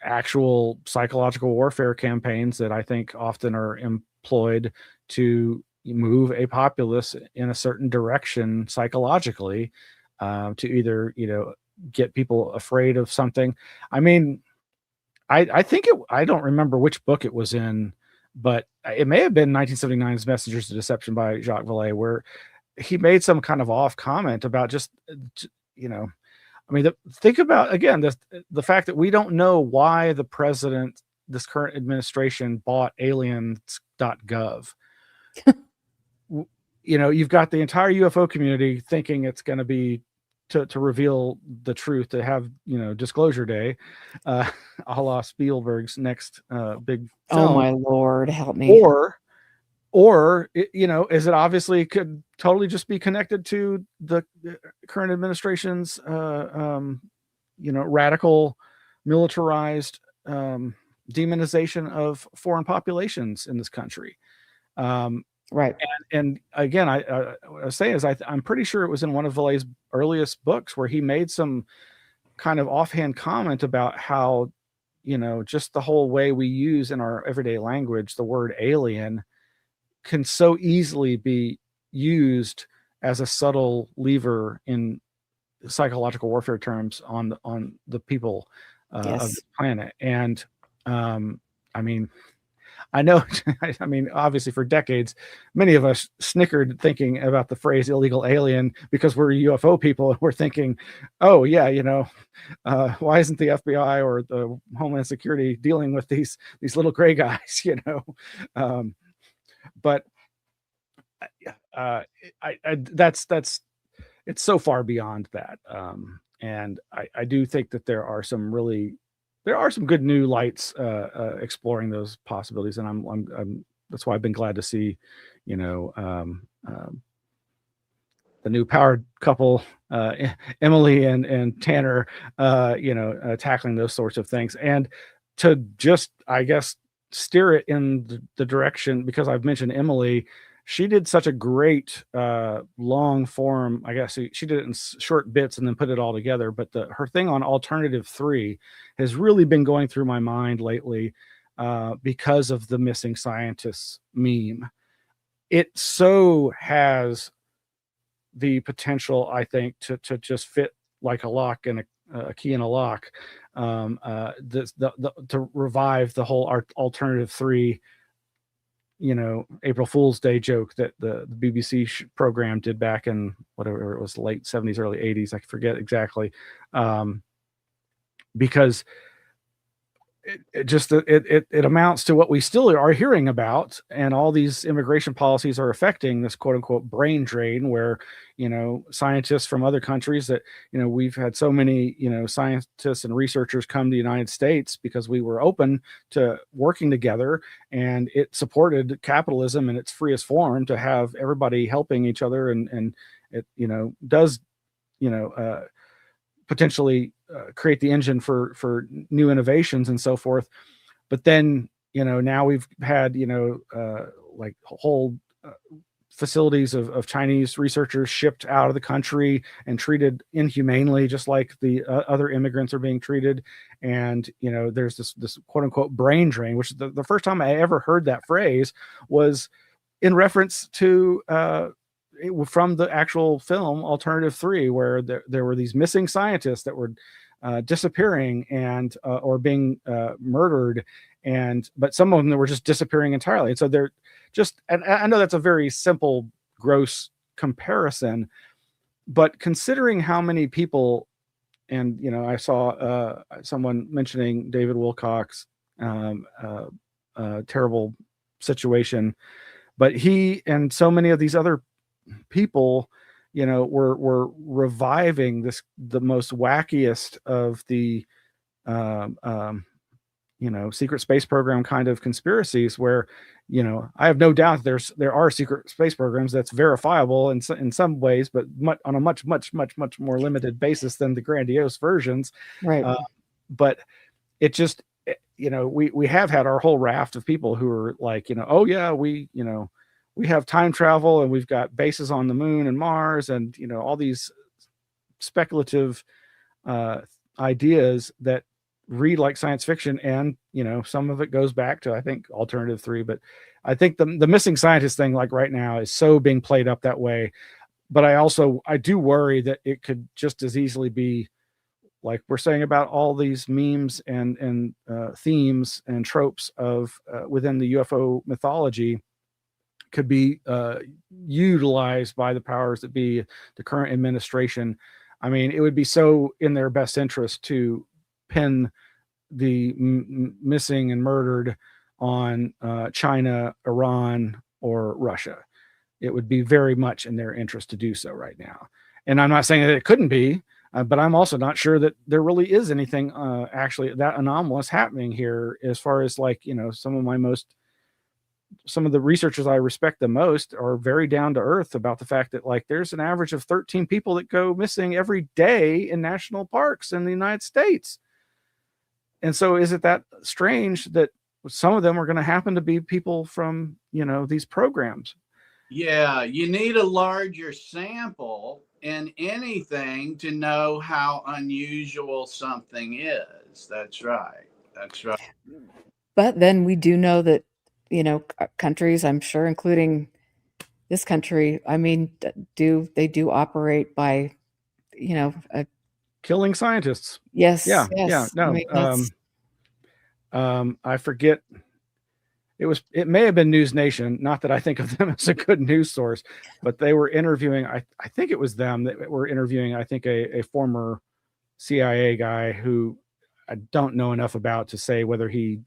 actual psychological warfare campaigns that I think often are employed to move a populace in a certain direction psychologically, to either get people afraid of something. I mean, I think I don't remember which book it was in, but it may have been 1979's Messengers of Deception by Jacques Vallée, where he made some kind of off comment about just, I mean, think about, again, the fact that we don't know why the president, this current administration, bought aliens.gov. You've got the entire UFO community thinking it's going to be to reveal the truth, to have disclosure day, a la Spielberg's next big film. Oh my Lord, help me. or is it obviously could totally just be connected to the current administration's radical militarized demonization of foreign populations in this country. Right. And again, I say is I'm pretty sure it was in one of Vallee's earliest books where he made some kind of offhand comment about how, just the whole way we use in our everyday language the word alien can so easily be used as a subtle lever in psychological warfare terms on the people of Yes. the planet. And I mean, I know, I mean, obviously for decades, many of us snickered thinking about the phrase illegal alien because we're UFO people and we're thinking, oh yeah, why isn't the FBI or the Homeland Security dealing with these little gray guys, but that's it's so far beyond that. And I do think that there are some good new lights exploring those possibilities, and I'm that's why I've been glad to see, the new powered couple, Emily and Tanner, tackling those sorts of things, and to just, I guess, steer it in the direction, because I've mentioned Emily. She did such a great long form. I guess she did it in short bits and then put it all together. But her thing on Alternative 3 has really been going through my mind lately because of the missing scientists meme. It so has the potential, I think, to just fit like a lock and a key in a lock, to revive the whole Alternative 3, April Fool's Day joke that the BBC program did back in whatever it was, late 70s, early 80s. I forget exactly. Because it amounts to what we still are hearing about, and all these immigration policies are affecting this quote unquote brain drain, where scientists from other countries that we've had so many scientists and researchers come to the United States because we were open to working together, and it supported capitalism in its freest form to have everybody helping each other, and it does potentially create the engine for new innovations and so forth. But then now we've had like whole facilities of Chinese researchers shipped out of the country and treated inhumanely, just like the other immigrants are being treated. And there's this quote unquote brain drain, which the first time I ever heard that phrase was in reference to from the actual film Alternative 3, where there were these missing scientists that were disappearing and or being murdered, but some of them were just disappearing entirely. And so they're just, and I know that's a very simple, gross comparison, but considering how many people, and I saw someone mentioning David Wilcock's terrible situation, but he and so many of these other people were reviving the most wackiest of the secret space program kind of conspiracies, where I have no doubt there are secret space programs that's verifiable in some ways, but on a much more limited basis than the grandiose versions. Right. But it just we have had our whole raft of people who are like, oh yeah, we have time travel and we've got bases on the moon and Mars, and all these speculative ideas that read like science fiction, and some of it goes back to, I think, Alternative 3. But I think the missing scientist thing, like right now, is so being played up that way. But I do worry that it could just as easily be, like we're saying about all these memes and themes and tropes of within the UFO mythology, could be utilized by the powers that be, the current administration. I mean, it would be so in their best interest to pin the missing and murdered on China, Iran, or Russia. It would be very much in their interest to do so right now. And I'm not saying that it couldn't be, but I'm also not sure that there really is anything actually that anomalous happening here, as far as like, some of my most some of the researchers I respect the most are very down to earth about the fact that, like, there's an average of 13 people that go missing every day in national parks in the United States. And so is it that strange that some of them are going to happen to be people from, these programs? Yeah, you need a larger sample in anything to know how unusual something is. That's right. That's right. But then we do know that, countries, I'm sure, including this country, I mean, they do operate by, Killing scientists. yes, Yeah. yes. I No. mean, that's I forget. It may have been News Nation. Not that I think of them as a good news source, but they were interviewing. I think it was them that were interviewing. I think a former CIA guy who I don't know enough about to say whether he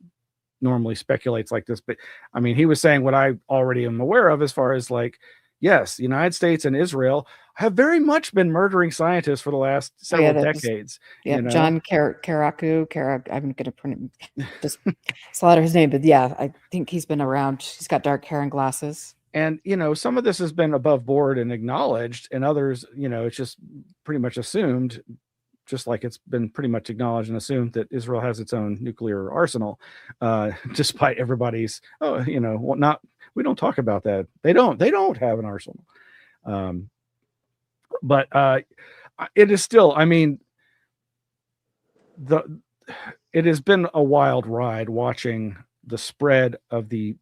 normally speculates like this, but I mean, he was saying what I already am aware of as far as, like, yes, the United States and Israel have very much been murdering scientists for the last several decades. John Karaku. I'm going to just slaughter his name, but yeah, I think he's been around. He's got dark hair and glasses. And, some of this has been above board and acknowledged, and others, it's just pretty much assumed, just like it's been pretty much acknowledged and assumed that Israel has its own nuclear arsenal, despite everybody's, we don't talk about that. They don't have an arsenal. But it is still, I mean, it has been a wild ride watching the spread of the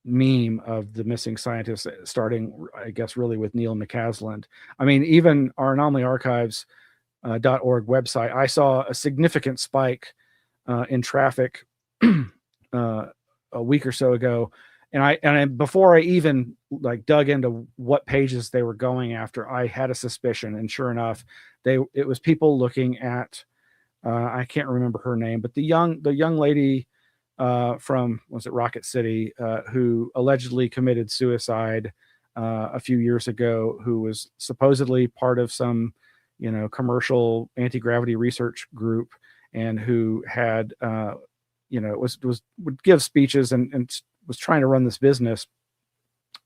meme of the missing scientists, starting, I guess, really with Neil McCasland. I mean, even our Anomaly Archives .org website, I saw a significant spike in traffic a week or so ago, and before I even dug into what pages they were going after, I had a suspicion, and sure enough, it was people looking at I can't remember her name, but the young lady from, was it Rocket City, who allegedly committed suicide a few years ago, who was supposedly part of some commercial anti-gravity research group, and who had would give speeches and was trying to run this business.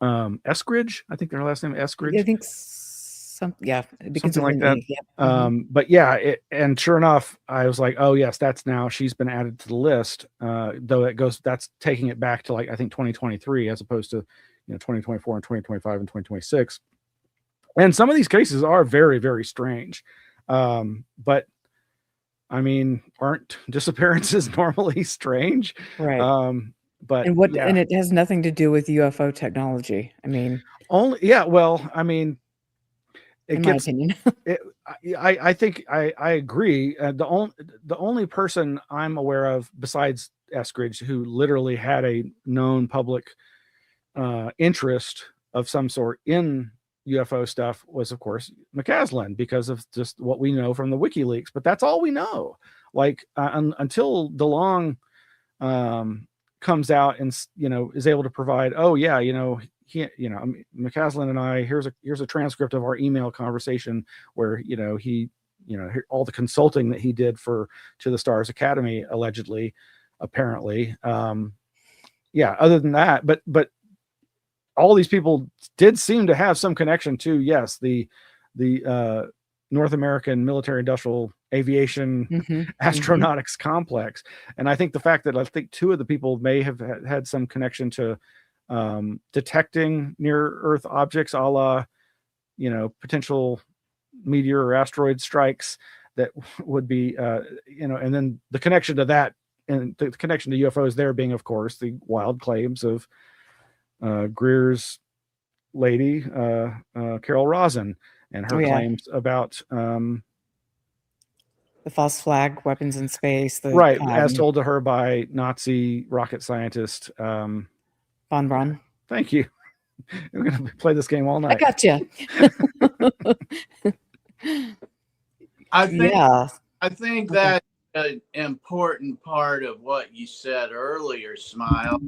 Eskridge, I think their last name Eskridge. I think something like that. Yeah. But yeah, and sure enough, I was like, oh yes, she's been added to the list. Though that's taking it back to, like, I think 2023 as opposed to 2024 and 2025 and 2026. And some of these cases are very, very strange. But I mean, aren't disappearances normally strange? Right. But and it has nothing to do with UFO technology. I mean, well, I mean, in my opinion. I think I agree. The only person I'm aware of besides Eskridge who literally had a known public interest of some sort in UFO stuff was, of course, McCasland, because of just what we know from the WikiLeaks. But that's all we know. Like until DeLong comes out and is able to provide, McCasland and I, here's a transcript of our email conversation where he all the consulting that he did to the Stars Academy, allegedly, apparently. Other than that, but all these people did seem to have some connection to, yes, the North American military industrial aviation astronautics complex. And I think the fact that two of the people may have had some connection to detecting near Earth objects, a la, potential meteor or asteroid strikes that would be, and then the connection to that, and the connection to UFOs there being, of course, the wild claims of Greer's lady, Carol Rosin, and her claims about the false flag weapons in space, right, as told to her by Nazi rocket scientist von Braun. Thank you. We're gonna play this game all night. I got you. I think that's an important part of what you said earlier, Smile.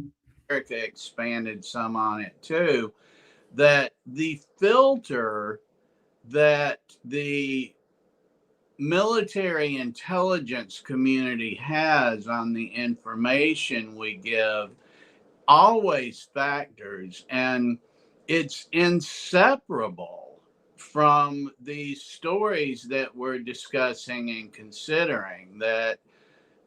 Erica expanded some on it too, that the filter that the military intelligence community has on the information we give always factors, and it's inseparable from these stories that we're discussing and considering, that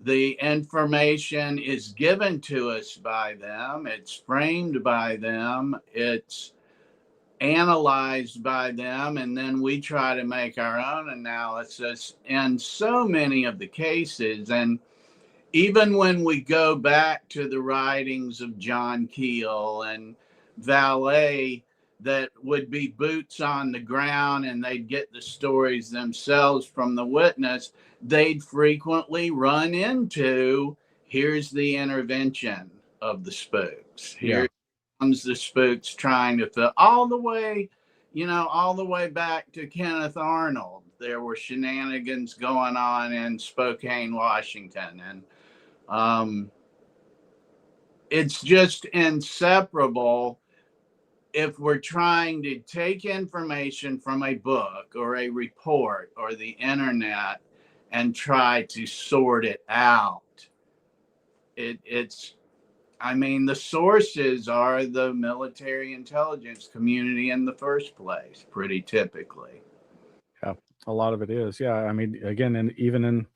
the information is given to us by them, it's framed by them, it's analyzed by them, and then we try to make our own analysis in so many of the cases. And even when we go back to the writings of John Keel and Valet, that would be boots on the ground and they'd get the stories themselves from the witness, they'd frequently run into, here's the intervention of the spooks. Here comes the spooks trying to fill, all the way, all the way back to Kenneth Arnold. There were shenanigans going on in Spokane, Washington, and it's just inseparable. If we're trying to take information from a book or a report or the internet and try to sort it out, it's the sources are the military intelligence community in the first place, pretty typically. Yeah, a lot of it is. Yeah, again, and even in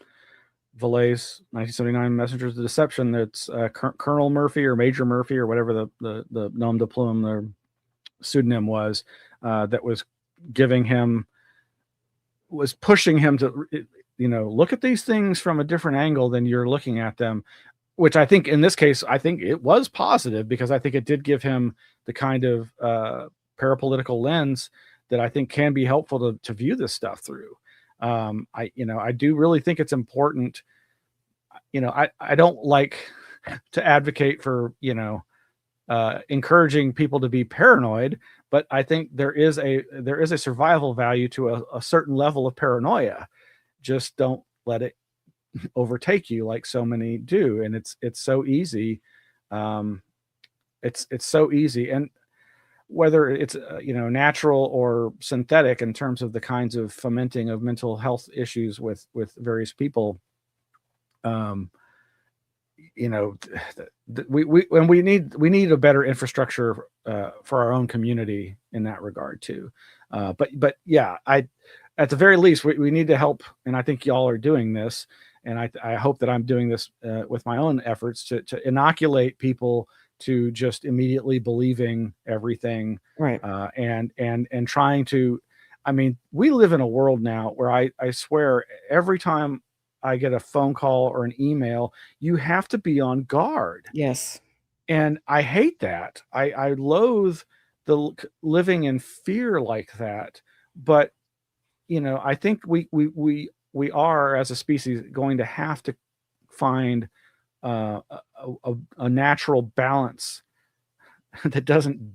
Valet's 1979 Messengers of Deception, that's Colonel Murphy or Major Murphy or whatever the nom de plume, the pseudonym was, that was pushing him to, look at these things from a different angle than you're looking at them, which I think in this case, I think it was positive, because I think it did give him the kind of parapolitical lens that I think can be helpful to view this stuff through. I do really think it's important. I don't like to advocate for, encouraging people to be paranoid, but I think there is a survival value to a certain level of paranoia. Just don't let it overtake you like so many do. And it's so easy. It's so easy. And whether it's natural or synthetic in terms of the kinds of fomenting of mental health issues with various people, we need a better infrastructure for our own community in that regard too. But yeah, at the very least we need to help, and I think y'all are doing this, and I hope that I'm doing this with my own efforts to inoculate people to just immediately believing everything, right? And trying to, we live in a world now where I swear every time I get a phone call or an email, you have to be on guard. Yes. And I hate that. I loathe living in fear like that. But, I think we are, as a species, going to have to find a natural balance that doesn't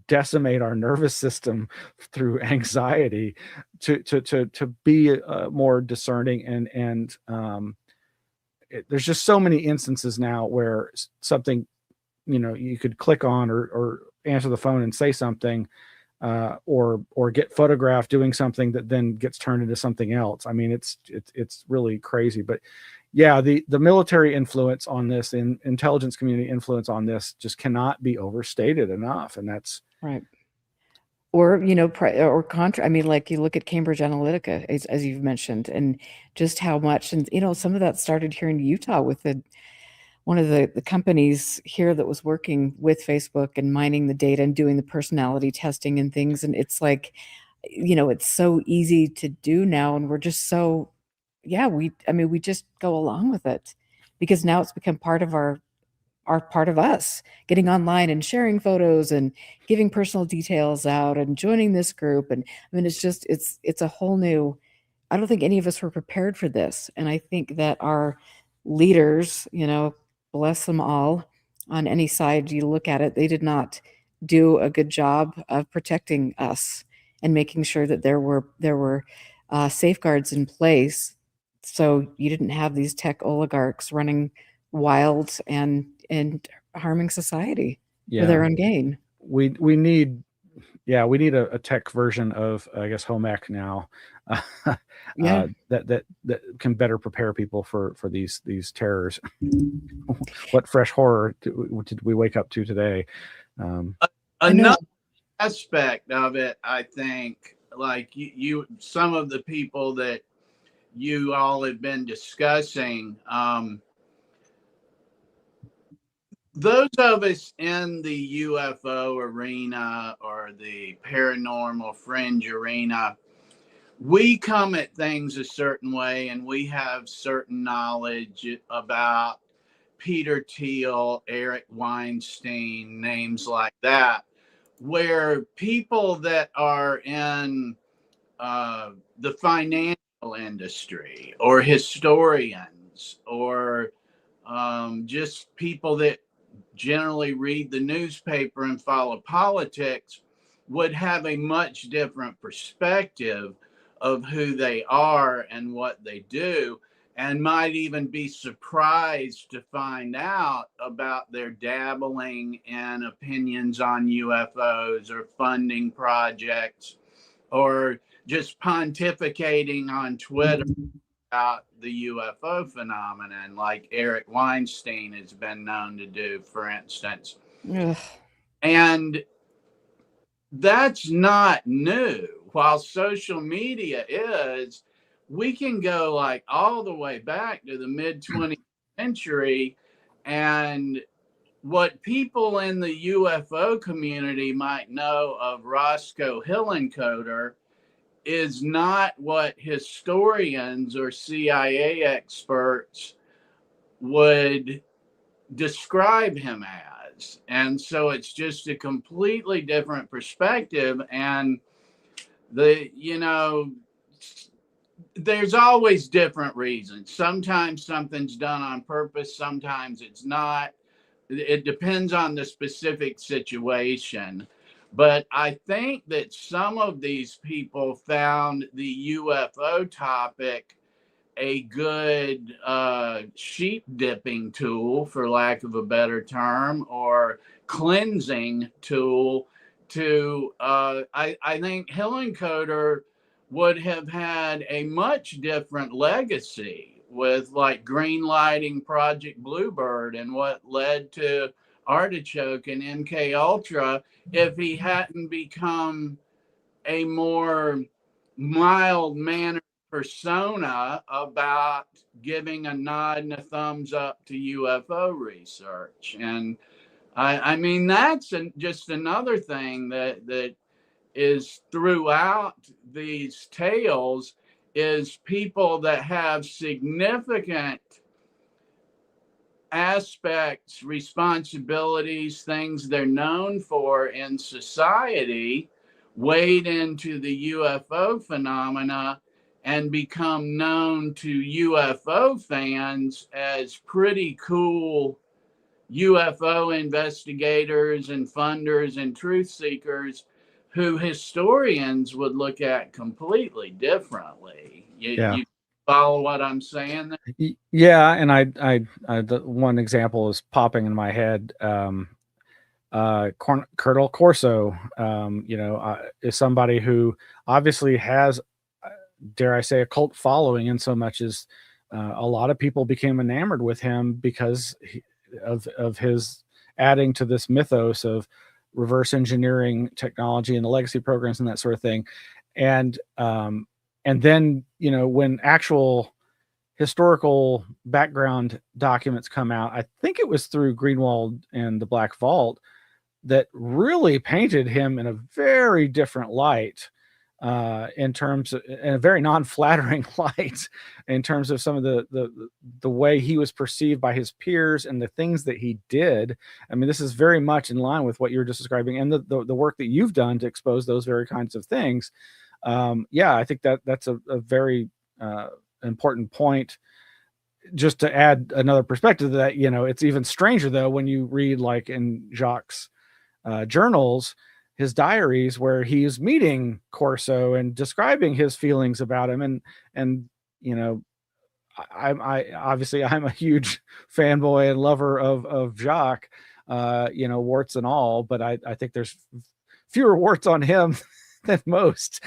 decimate our nervous system through anxiety, to be more discerning. And there's just so many instances now where something, you could click on or answer the phone and say something, or get photographed doing something that then gets turned into something else. It's really crazy. But yeah, the military influence on this, and intelligence community influence on this, just cannot be overstated enough. And that's right. Or, or contra, like you look at Cambridge Analytica, as you've mentioned, and just how much, and, some of that started here in Utah with one of the companies here that was working with Facebook and mining the data and doing the personality testing and things. And it's like, it's so easy to do now. And we're just so, we just go along with it, because now it's become part of part of us, getting online and sharing photos and giving personal details out and joining this group. And it's just, it's a whole new, I don't think any of us were prepared for this. And I think that our leaders, bless them all, on any side you look at it, they did not do a good job of protecting us and making sure that there were safeguards in place, so you didn't have these tech oligarchs running wild and harming society for their own gain. We need a tech version of, I guess, home ec now, Yeah. that can better prepare people for these terrors. What fresh horror did we wake up to today? Another aspect of it, I think, like some of the people that you all have been discussing, those of us in the UFO arena or the paranormal fringe arena, we come at things a certain way and we have certain knowledge about Peter Thiel, Eric Weinstein, names like that, where people that are in the financial industry or historians or just people that generally read the newspaper and follow politics would have a much different perspective of who they are and what they do, and might even be surprised to find out about their dabbling in opinions on UFOs or funding projects or just pontificating on Twitter about the UFO phenomenon, like Eric Weinstein has been known to do, for instance. Ugh. And that's not new. While social media is, we can go like all the way back to the mid 20th century, and what people in the UFO community might know of Roscoe Hillenkoetter is not what historians or CIA experts would describe him as. And so it's just a completely different perspective. And there's always different reasons. Sometimes something's done on purpose, sometimes it's not. It depends on the specific situation. But I think that some of these people found the UFO topic a good sheep dipping tool, for lack of a better term, or cleansing tool to, I think Hillenkoetter would have had a much different legacy with like green lighting Project Bluebird and what led to Artichoke and MK Ultra if he hadn't become a more mild mannered persona about giving a nod and a thumbs up to UFO research. And I mean, that's just another thing that is throughout these tales, is people that have significant aspects, responsibilities, things they're known for in society, wade into the UFO phenomena and become known to UFO fans as pretty cool UFO investigators and funders and truth seekers who historians would look at completely differently. You follow what I'm saying? Yeah, and I the one example is popping in my head. Colonel Corso, is somebody who obviously has, dare I say, a cult following, in so much as a lot of people became enamored with him because of his adding to this mythos of reverse engineering technology and the legacy programs and that sort of thing. And then, when actual historical background documents come out, I think it was through Greenwald and the Black Vault, that really painted him in a very different light, in a very non-flattering light, in terms of some of the way he was perceived by his peers and the things that he did. I mean, this is very much in line with what you're just describing and the work that you've done to expose those very kinds of things. I think that's a very important point. Just to add another perspective to that, it's even stranger though when you read, like in Jacques' journals, his diaries, where he's meeting Corso and describing his feelings about him. And I obviously I'm a huge fanboy and lover of Jacques, warts and all, but I think there's fewer warts on him than most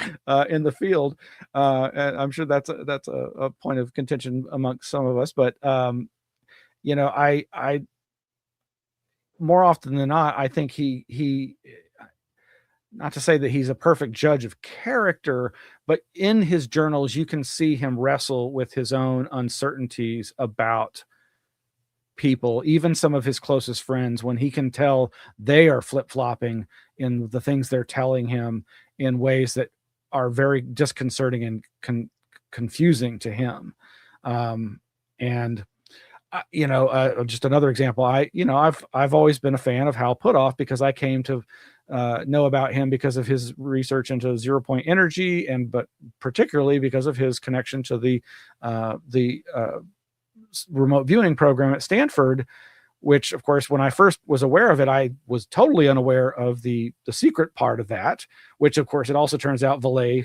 in the field. And I'm sure that's a point of contention amongst some of us. But I more often than not, I think he not to say that he's a perfect judge of character, but in his journals, you can see him wrestle with his own uncertainties about people, even some of his closest friends, when he can tell they are flip-flopping in the things they're telling him in ways that are very disconcerting and confusing to him. And just another example, I've always been a fan of Hal Puthoff because I came to know about him because of his research into zero-point energy, but particularly because of his connection to the remote viewing program at Stanford, which, of course, when I first was aware of it, I was totally unaware of the secret part of that, which, of course, it also turns out Vallée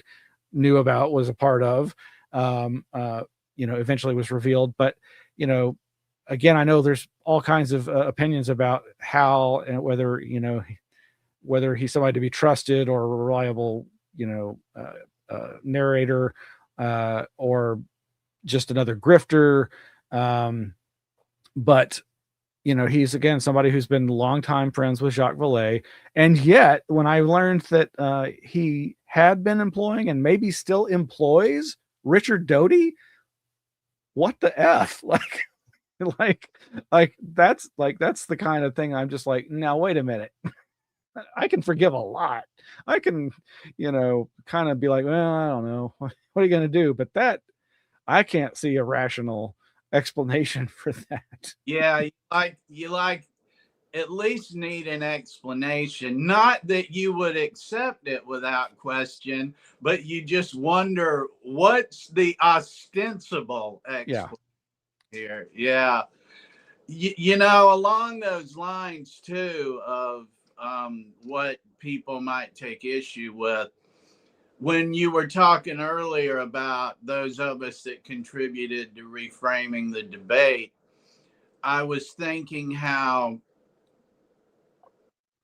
knew about, was a part of, eventually was revealed. But, again, I know there's all kinds of opinions about Hal and whether he's somebody to be trusted or a reliable, narrator, or just another grifter. But he's, again, somebody who's been longtime friends with Jacques Vallée. And yet, when I learned that he had been employing and maybe still employs Richard Doty, what the F? That's the kind of thing I'm just like, now, wait a minute. I can forgive a lot. I can, kind of be like, well, I don't know. What are you going to do? But that, I can't see a rational explanation for that. Yeah, you at least need an explanation. Not that you would accept it without question, but you just wonder what's the ostensible explanation here. Yeah. Along those lines too of what people might take issue with, when you were talking earlier about those of us that contributed to reframing the debate, I was thinking how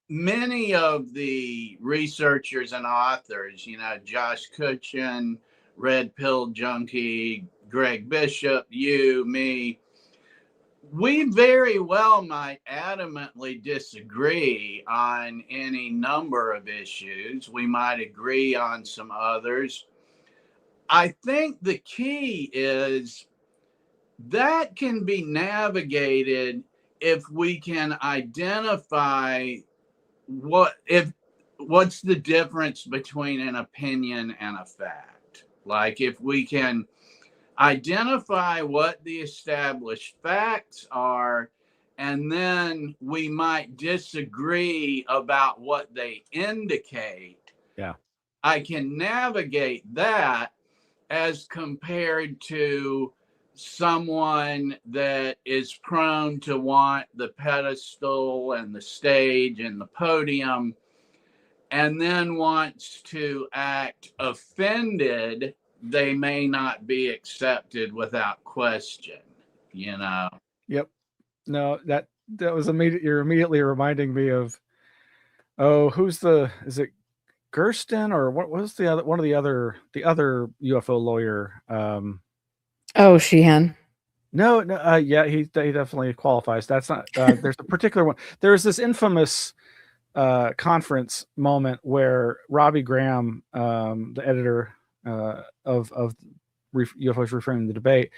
many of the researchers and authors, Josh Cutchin, Red Pill Junkie, Greg Bishop, you, me, we very well might adamantly disagree on any number of issues. We might agree on some others. I think the key is that can be navigated if we can identify what's the difference between an opinion and a fact. Like, if we can identify what the established facts are, and then we might disagree about what they indicate. Yeah. I can navigate that as compared to someone that is prone to want the pedestal and the stage and the podium, and then wants to act offended. They may not be accepted without question, Yep. No, that was you're immediately reminding me of, is it Gersten, or what was the other UFO lawyer? Sheehan. No, yeah, he definitely qualifies. That's not, there's a particular one. There's this infamous conference moment where Robbie Graham, the editor of UFOs Reframing the Debate,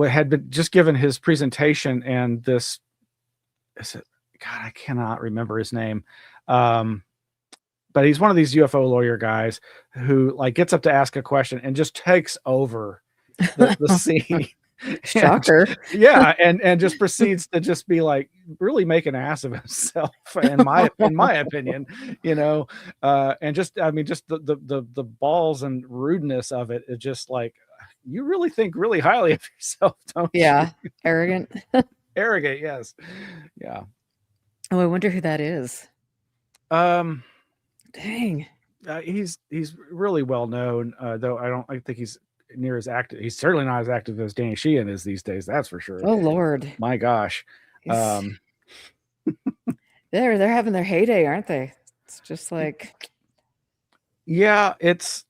had been just given his presentation, and this, God, I cannot remember his name, but he's one of these UFO lawyer guys who gets up to ask a question and just takes over the scene. Shocker. And just proceeds to just be really make an ass of himself, in my opinion, and just the balls and rudeness of it is just you really think really highly of yourself, don't you? Arrogant. Arrogant, yes. Yeah. Oh, I wonder who that is. Dang. He's really well known, though I think he's near as active. He's certainly not as active as Danny Sheehan is these days. That's for sure. Oh Lord. My gosh. They're having their heyday, aren't they? It's just Yeah, it's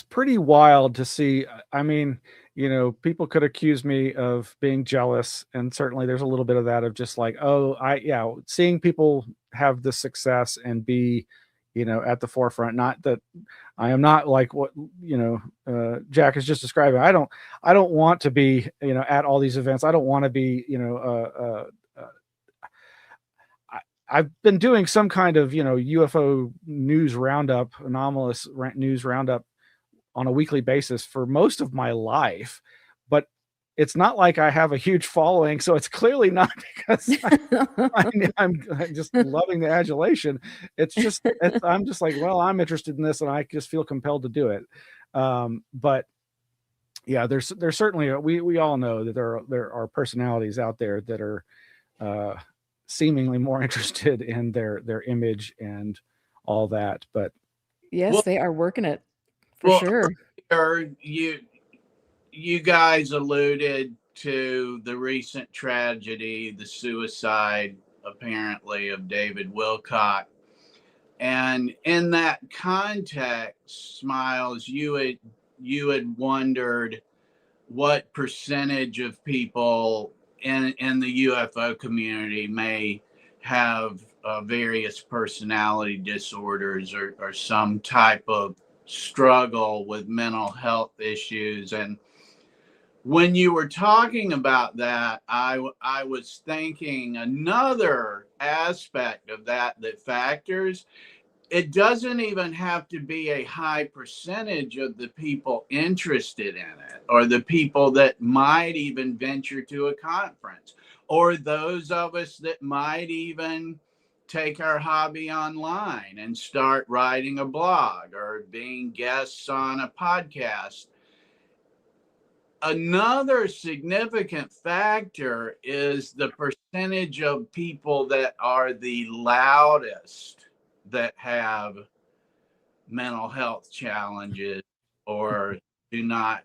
pretty wild to see. I mean, people could accuse me of being jealous, and certainly there's a little bit of that of just like, oh, seeing people have the success and be, at the forefront. Not that I am not like what Jack is just describing. I don't want to be at all these events. I don't want to be I've been doing some kind of UFO news roundup, anomalous news roundup on a weekly basis for most of my life, but it's not like I have a huge following, so it's clearly not because I'm just loving the adulation. I'm just like, well, I'm interested in this, and I just feel compelled to do it. But yeah, there's certainly we all know that there are personalities out there that are seemingly more interested in their image and all that. But Yes, Well- they are working it for sure. You guys alluded to the recent tragedy, the suicide apparently of David Wilcock. And in that context, Smiles, you had wondered what percentage of people in the UFO community may have various personality disorders or some type of struggle with mental health issues. And when you were talking about that, I was thinking another aspect of that factors. It doesn't even have to be a high percentage of the people interested in it, or the people that might even venture to a conference, or those of us that might even take our hobby online and start writing a blog or being guests on a podcast. Another significant factor is the percentage of people that are the loudest that have mental health challenges or do not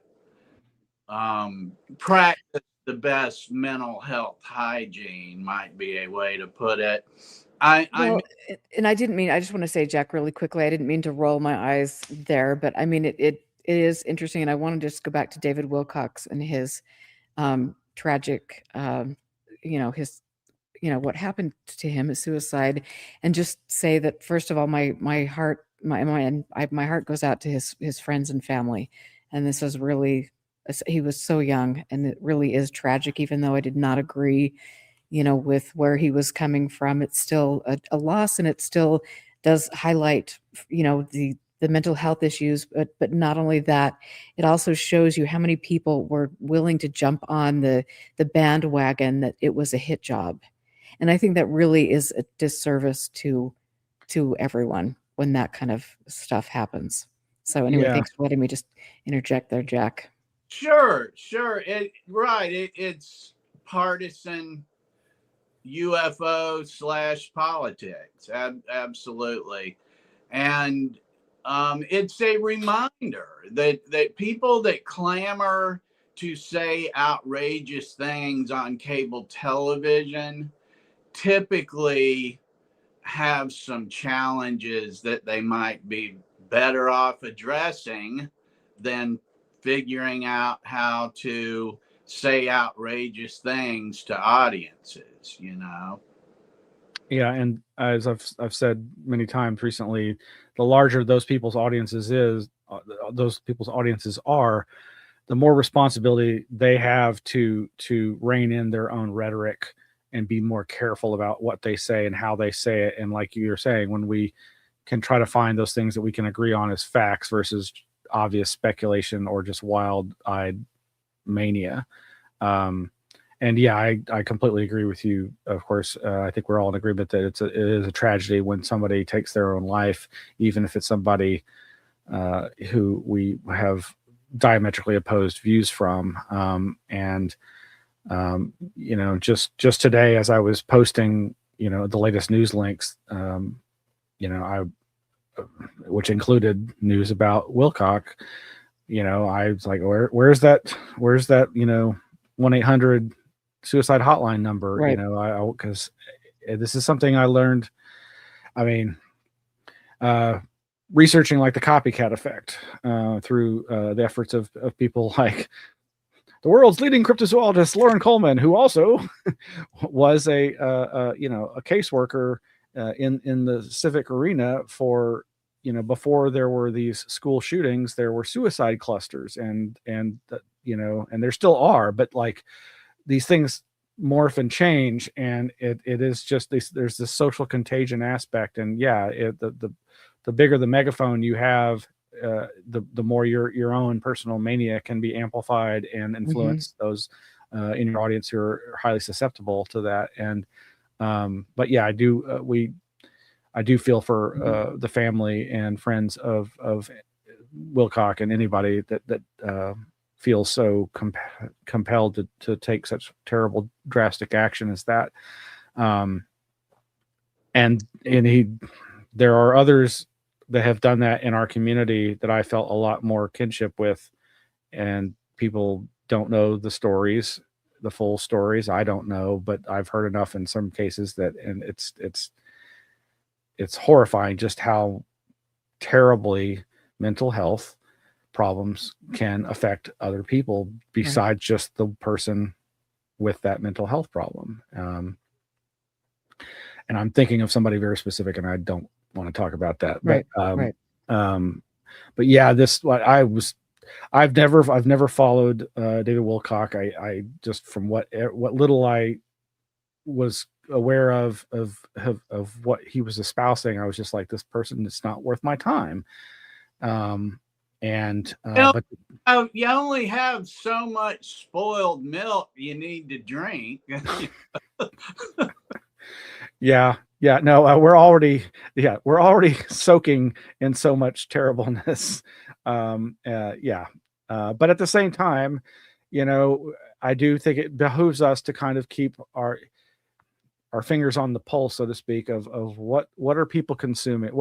practice the best mental health hygiene, might be a way to put it. Well, and I just want to say, Jack, really quickly, I didn't mean to roll my eyes there, but I mean, it is interesting. And I want to just go back to David Wilcox and his tragic, his, what happened to him, his suicide, and just say that, first of all, my heart, my heart goes out to his friends and family. And this was really, he was so young, and it really is tragic, even though I did not agree with where he was coming from. It's still a loss, and it still does highlight, the mental health issues. But not only that, it also shows you how many people were willing to jump on the bandwagon that it was a hit job. And I think that really is a disservice to everyone when that kind of stuff happens. So anyway, yeah, thanks for letting me just interject there, Jack. Sure. It's partisan UFO / politics. Absolutely. And it's a reminder that people that clamor to say outrageous things on cable television typically have some challenges that they might be better off addressing than figuring out how to say outrageous things to audiences, yeah, and as I've said many times recently, the larger those people's audiences are, the more responsibility they have to rein in their own rhetoric and be more careful about what they say and how they say it. And like you're saying, when we can try to find those things that we can agree on as facts versus obvious speculation or just wild-eyed mania. And yeah, I completely agree with you. Of course, I think we're all in agreement that it is a tragedy when somebody takes their own life, even if it's somebody who we have diametrically opposed views from. Just today, as I was posting, the latest news links, which included news about Wilcock, I was like, where's that 1-800 suicide hotline number? Right. Because this is something I learned. I mean, researching like the copycat effect through the efforts of people like the world's leading cryptozoologist Lauren Coleman, who also was a caseworker in the civic arena for, before there were these school shootings, there were suicide clusters, and there still are, but like these things morph and change, and it is just there's this social contagion aspect, and the bigger the megaphone you have, the more your own personal mania can be amplified and influence those in your audience who are highly susceptible to that. And but yeah, I do feel for the family and friends of Wilcock, and anybody that feels so compelled to take such terrible drastic action as that. And there are others that have done that in our community that I felt a lot more kinship with, and people don't know the stories, the full stories. I don't know, but I've heard enough in some cases that, and it's horrifying just how terribly mental health problems can affect other people besides just the person with that mental health problem. And I'm thinking of somebody very specific, and I don't want to talk about that. But but yeah, I've never followed David Wilcock. I just, from what little I was aware of what he was espousing, I was just like, this person is not worth my time. But you only have so much spoiled milk you need to drink. No, we're already soaking in so much terribleness. But at the same time, I do think it behooves us to kind of keep our fingers on the pulse, so to speak, of what are people consuming,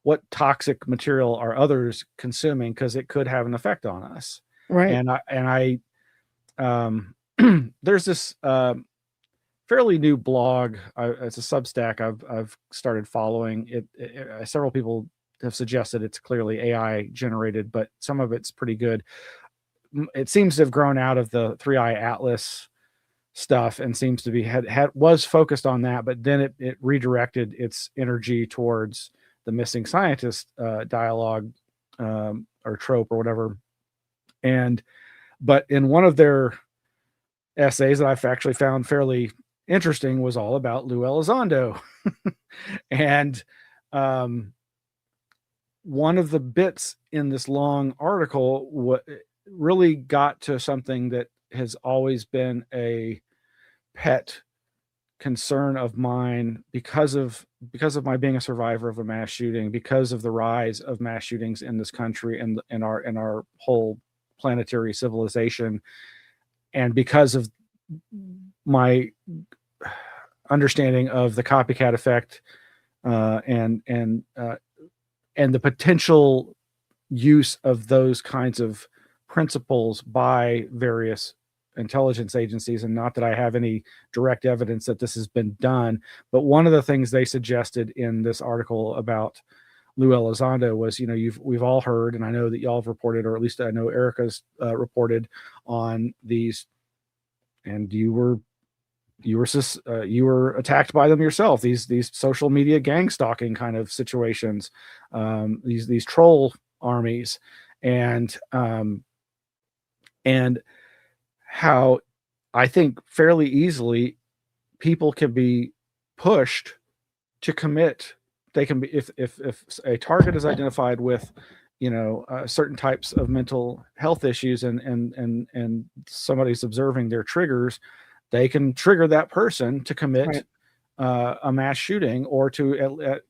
what toxic material are others consuming, because it could have an effect on us. Right. And there's this fairly new blog. It's a Substack I've started following. It several people have suggested it's clearly AI generated, but some of it's pretty good. It seems to have grown out of the 3i Atlas stuff, and seems to be was focused on that, but then it redirected its energy towards the missing scientist dialogue or trope or whatever. But in one of their essays that I've actually found fairly interesting was all about Lou Elizondo. And one of the bits in this long article really got to something that has always been a pet concern of mine because of my being a survivor of a mass shooting, because of the rise of mass shootings in this country and in our whole planetary civilization, and because of my understanding of the copycat effect and the potential use of those kinds of principles by various intelligence agencies. And not that I have any direct evidence that this has been done, but one of the things they suggested in this article about Lou Elizondo was, we've all heard, and I know that y'all have reported, or at least I know Erica's reported on these, and you were attacked by them yourself, these social media gang stalking kind of situations, these troll armies, and how I think fairly easily people can be pushed to commit. They can be, if a target is identified with certain types of mental health issues, and somebody's observing their triggers, they can trigger that person to commit a mass shooting, or to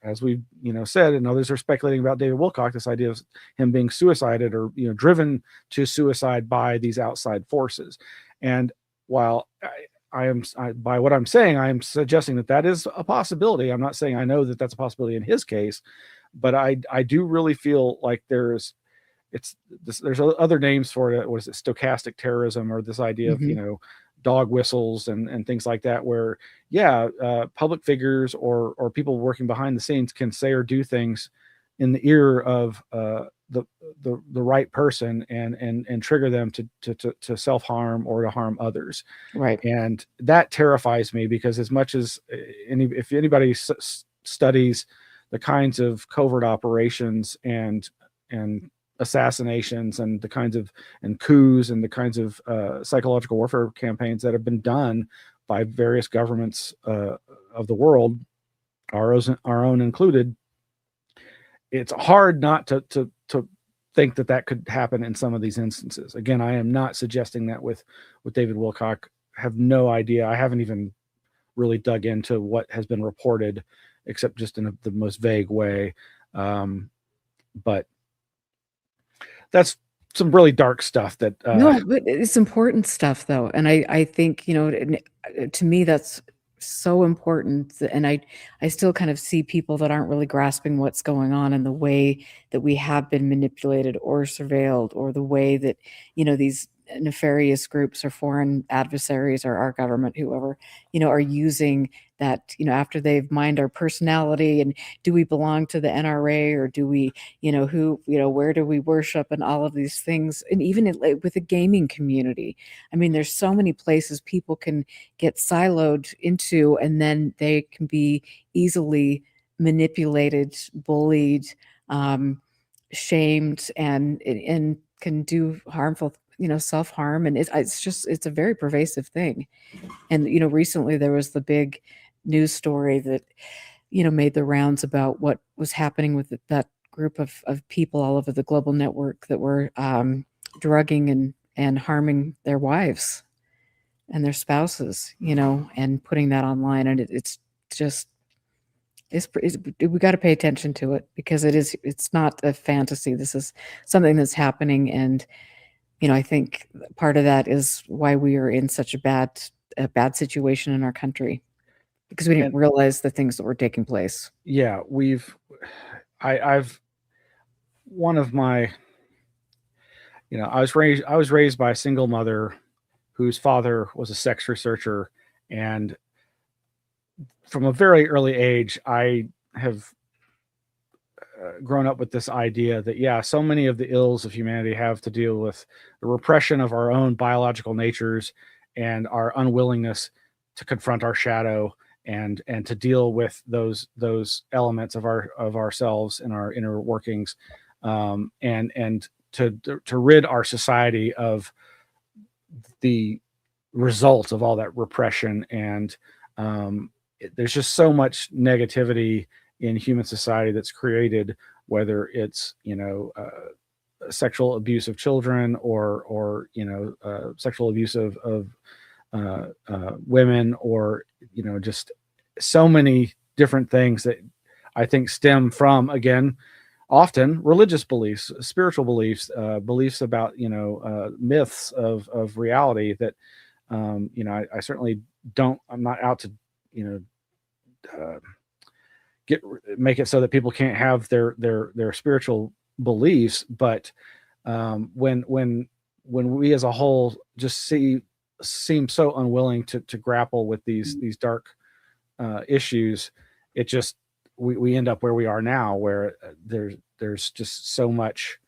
as we said, and others are speculating about David Wilcock, this idea of him being suicided or driven to suicide by these outside forces. And while by what I'm saying, I am suggesting that is a possibility. I'm not saying I know that that's a possibility in his case, but I do really feel like there's other names for it. What is it? Stochastic terrorism, or this idea of dog whistles and things like that, where public figures or people working behind the scenes can say or do things in the ear of the right person and trigger them to self-harm or to harm others. Right. And that terrifies me, because as much as if anybody studies the kinds of covert operations and assassinations and the kinds of coups and the kinds of psychological warfare campaigns that have been done by various governments of the world, our own included, it's hard not to think that could happen in some of these instances. Again, I am not suggesting that with David Wilcock. Have no idea. I haven't even really dug into what has been reported, except just in the most vague way. But that's some really dark stuff that No, but it's important stuff though. And I think, to me, that's so important. And I still kind of see people that aren't really grasping what's going on and the way that we have been manipulated or surveilled, or the way that, these nefarious groups or foreign adversaries or our government, whoever, are using that, after they've mined our personality, and do we belong to the NRA, or do we, where do we worship, and all of these things. And even with the gaming community, I mean, there's so many places people can get siloed into, and then they can be easily manipulated, bullied, shamed, and can do harmful, self-harm. And it's a very pervasive thing. And, recently there was the big news story that, made the rounds about what was happening with that group of people all over the global network that were drugging and harming their wives and their spouses, and putting that online. And it's we got to pay attention to it, because it's not a fantasy. This is something that's happening. And, I think part of that is why we are in such a bad situation in our country, because we didn't realize the things that were taking place. Yeah, I've one of my, I was raised by a single mother whose father was a sex researcher, and from a very early age, I have grown up with this idea that, so many of the ills of humanity have to deal with the repression of our own biological natures and our unwillingness to confront our shadow and to deal with those elements of ourselves and our inner workings, and to rid our society of the results of all that repression. And there's just so much negativity in human society that's created, whether it's sexual abuse of children or sexual abuse of women, or just so many different things that I think stem from, again, often religious beliefs, spiritual beliefs, beliefs about myths of reality that I certainly don't. I'm not out to make it so that people can't have their spiritual beliefs, but when we as a whole just seem so unwilling to grapple with these dark issues, it just we end up where we are now, where there's just so much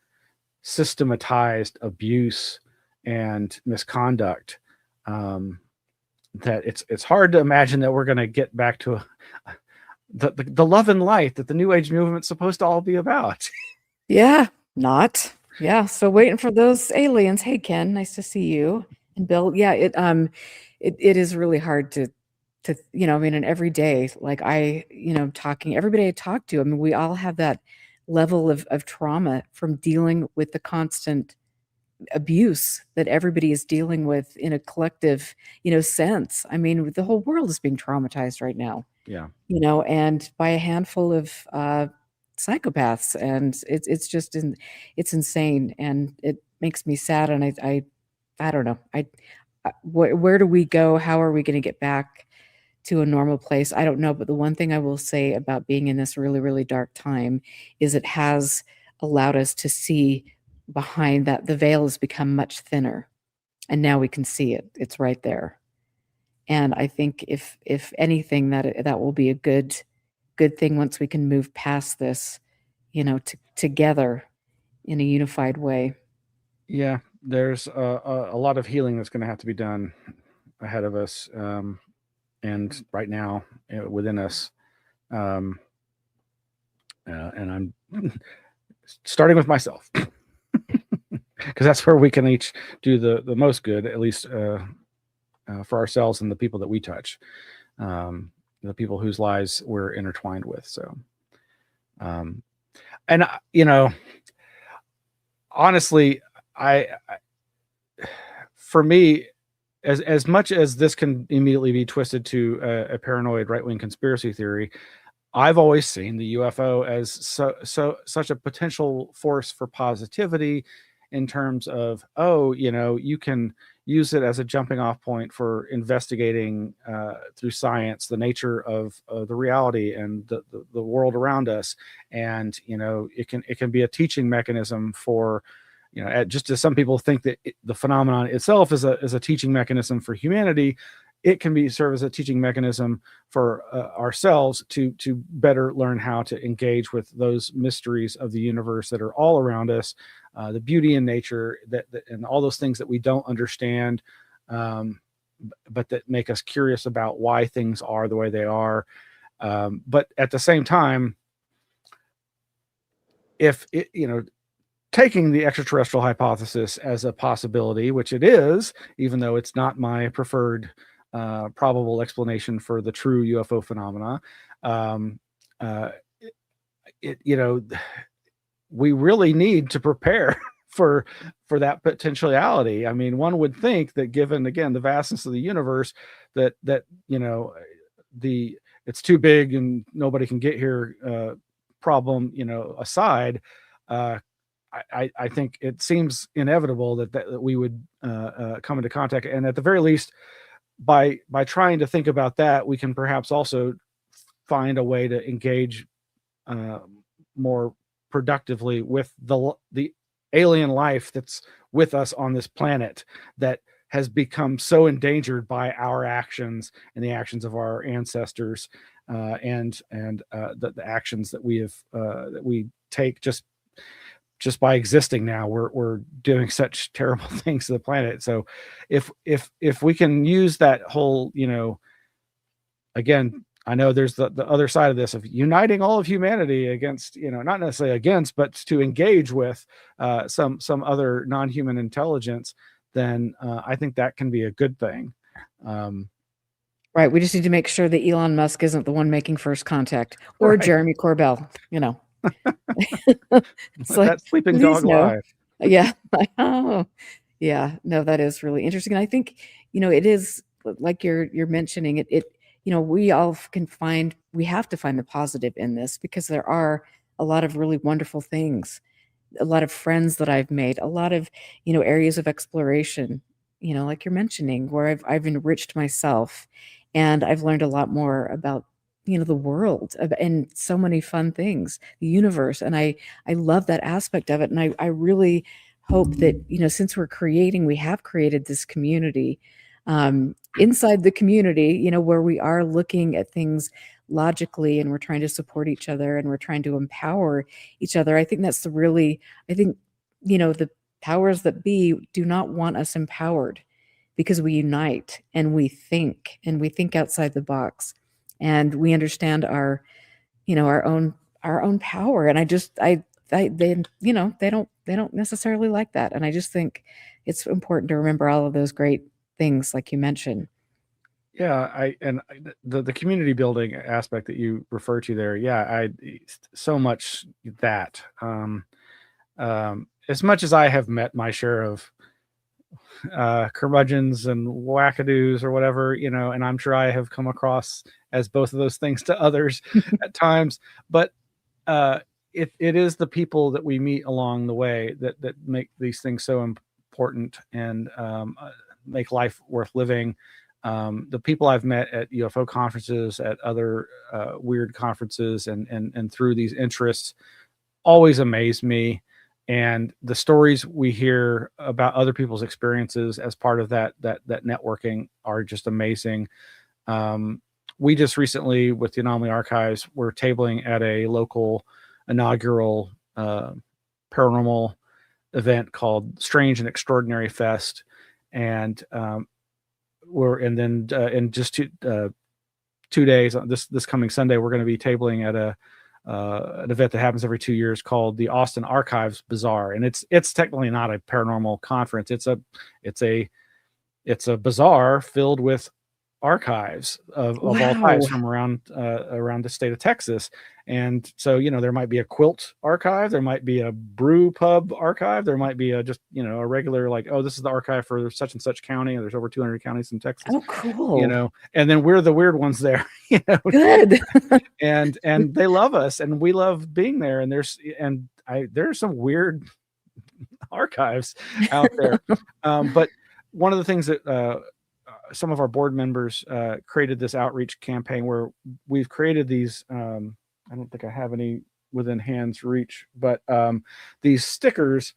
systematized abuse and misconduct that it's hard to imagine that we're going to get back to the love and light that the New Age movement's supposed to all be about. Yeah, not. Yeah, so waiting for those aliens. Hey, Ken, nice to see you. And Bill, yeah, it is really hard to I mean, and every day, like everybody I talk to, I mean, we all have that level of trauma from dealing with the constant abuse that everybody is dealing with in a collective, sense. I mean, the whole world is being traumatized right now. Yeah. And by a handful of psychopaths, and it's insane, and it makes me sad. And I don't know. Where do we go? How are we going to get back to a normal place? I don't know. But the one thing I will say about being in this really, really dark time is it has allowed us to see behind that. The veil has become much thinner, and now we can see it. It's right there. And I think if anything, that will be a good thing once we can move past this, together in a unified way. Yeah, there's a lot of healing that's going to have to be done ahead of us, and right now within us. And I'm starting with myself because that's where we can each do the most good, at least for ourselves and the people that we touch, the people whose lives we're intertwined with. So, and honestly, I for me, as much as this can immediately be twisted to a paranoid right-wing conspiracy theory, I've always seen the UFO as such a potential force for positivity in terms of, you can use it as a jumping off point for investigating through science the nature of the reality and the world around us. And, it can be a teaching mechanism for, just as some people think that the phenomenon itself is a teaching mechanism for humanity, it can serve as a teaching mechanism for ourselves to better learn how to engage with those mysteries of the universe that are all around us, the beauty in nature that and all those things that we don't understand, but that make us curious about why things are the way they are. But at the same time, if it, taking the extraterrestrial hypothesis as a possibility, which it is, even though it's not my preferred probable explanation for the true UFO phenomena, we really need to prepare for that potentiality. I mean, one would think that given, again, the vastness of the universe, that it's too big and nobody can get here problem aside, I think it seems inevitable that we would come into contact, and at the very least, by trying to think about that, we can perhaps also find a way to engage more productively with the alien life that's with us on this planet that has become so endangered by our actions and the actions of our ancestors, and the actions that we take just by existing now. We're doing such terrible things to the planet. So if we can use that whole, again, I know there's the other side of this of uniting all of humanity against, not necessarily against, but to engage with some other non-human intelligence, then I think that can be a good thing. Right. We just need to make sure that Elon Musk isn't the one making first contact, or Right. Jeremy Corbell, It's Let that sleeping dog lie. Yeah. Oh, yeah. No, that is really interesting. And I think, it is like you're mentioning it, we all we have to find the positive in this, because there are a lot of really wonderful things, a lot of friends that I've made, a lot of, areas of exploration, like you're mentioning, where I've enriched myself, and I've learned a lot more about, the world, and so many fun things, the universe. And I love that aspect of it. And I really hope that, since we have created this community, inside the community, where we are looking at things logically, and we're trying to support each other, and we're trying to empower each other. I think I think, the powers that be do not want us empowered, because we unite and we think outside the box, and we understand our own power. And they don't necessarily like that. And I just think it's important to remember all of those great things, like you mentioned. Yeah, the community building aspect that you refer to there, yeah, so much that. As much as I have met my share of curmudgeons and wackadoos or whatever, and I'm sure I have come across as both of those things to others at times, but it is the people that we meet along the way that make these things so important, and make life worth living. The people I've met at UFO conferences, at other weird conferences, and through these interests always amaze me. and the stories we hear about other people's experiences as part of that networking are just amazing. We just recently, with the Anomaly Archives, we're tabling at a local inaugural paranormal event called Strange and Extraordinary Fest, and in just 2 days, this coming Sunday, we're going to be tabling at an event that happens every 2 years called the Austin Archives Bazaar, and it's technically not a paranormal conference. It's a bazaar filled with archives of all Wow. types from around the state of Texas. And so, there might be a quilt archive, there might be a brew pub archive, there might be just a regular, like, oh, this is the archive for such and such county, and there's over 200 counties in Texas. Oh, cool. And then we're the weird ones there. Good. and they love us, and we love being there. And there's some weird archives out there. But one of the things that some of our board members created this outreach campaign where we've created these, I don't think I have any within hand's reach, but these stickers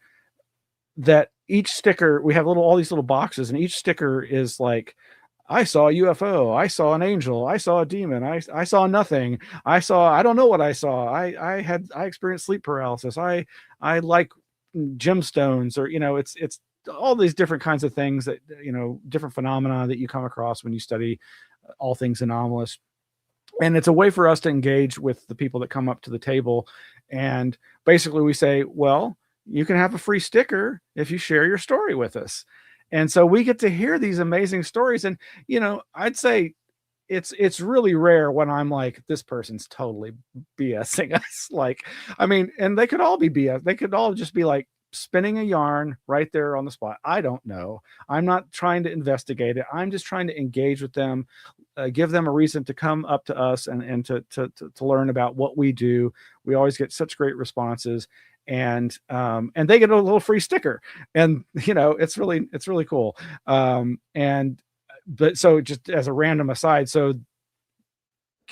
that each sticker, we have all these little boxes, and each sticker is like, I saw a UFO, I saw an angel, I saw a demon, I saw nothing, I don't know what I saw, I experienced sleep paralysis, I like gemstones, or it's all these different kinds of things that different phenomena that you come across when you study all things anomalous. And it's a way for us to engage with the people that come up to the table, and basically we say, well, you can have a free sticker if you share your story with us. And so we get to hear these amazing stories. And I'd say it's really rare when I'm like, this person's totally BSing us. Like, I mean, and they could all be BS. They could all just be like spinning a yarn right there on the spot. I don't know. I'm not trying to investigate it. I'm just trying to engage with them, give them a reason to come up to us and to learn about what we do. We always get such great responses, and they get a little free sticker, and it's really cool. But so, just as a random aside, so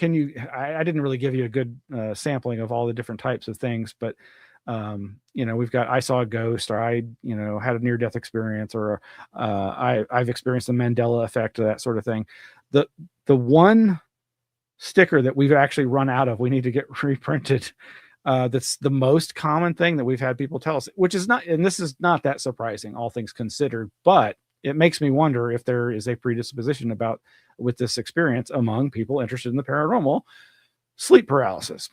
I didn't really give you a good sampling of all the different types of things, but we've got, I saw a ghost, or I had a near-death experience, or I've experienced the Mandela effect, or that sort of thing. The one sticker that we've actually run out of, we need to get reprinted. That's the most common thing that we've had people tell us, which is not, and this is not that surprising, all things considered, but it makes me wonder if there is a predisposition with this experience among people interested in the paranormal: sleep paralysis.